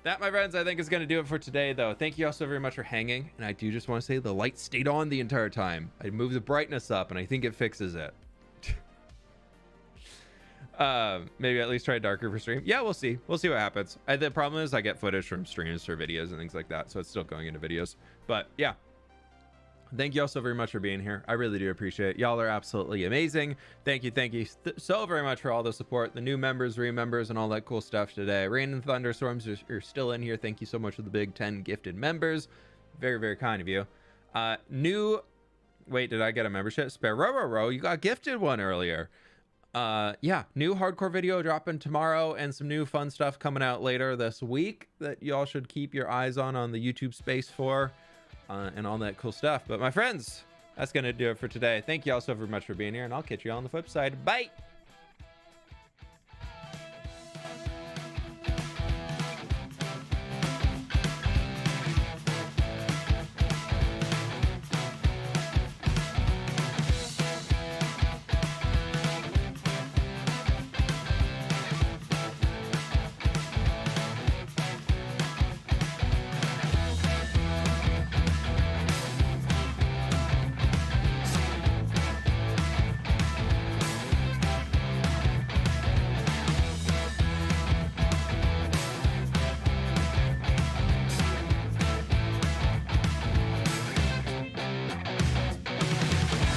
That, my friends, I think is going to do it for today, though. Thank you all so very much for hanging. And I do just want to say the light stayed on the entire time. I moved the brightness up, and I think it fixes it. Maybe at least try darker for stream. Yeah, we'll see. We'll see what happens. The problem is I get footage from streams for videos and things like that, so it's still going into videos. But yeah. Thank you all so very much for being here. I really do appreciate it. Y'all are absolutely amazing. Thank you so very much for all the support, the new members, re-members, and all that cool stuff today. Rain and Thunderstorms are still in here. Thank you so much for the big 10 gifted members. Very, very kind of you. Wait, did I get a membership? Spare you got gifted one earlier. Yeah, new hardcore video dropping tomorrow and some new fun stuff coming out later this week that y'all should keep your eyes on the YouTube space for. And all that cool stuff. But my friends, that's going to do it for today. Thank you all so very much for being here, and I'll catch you on the flip side. Bye!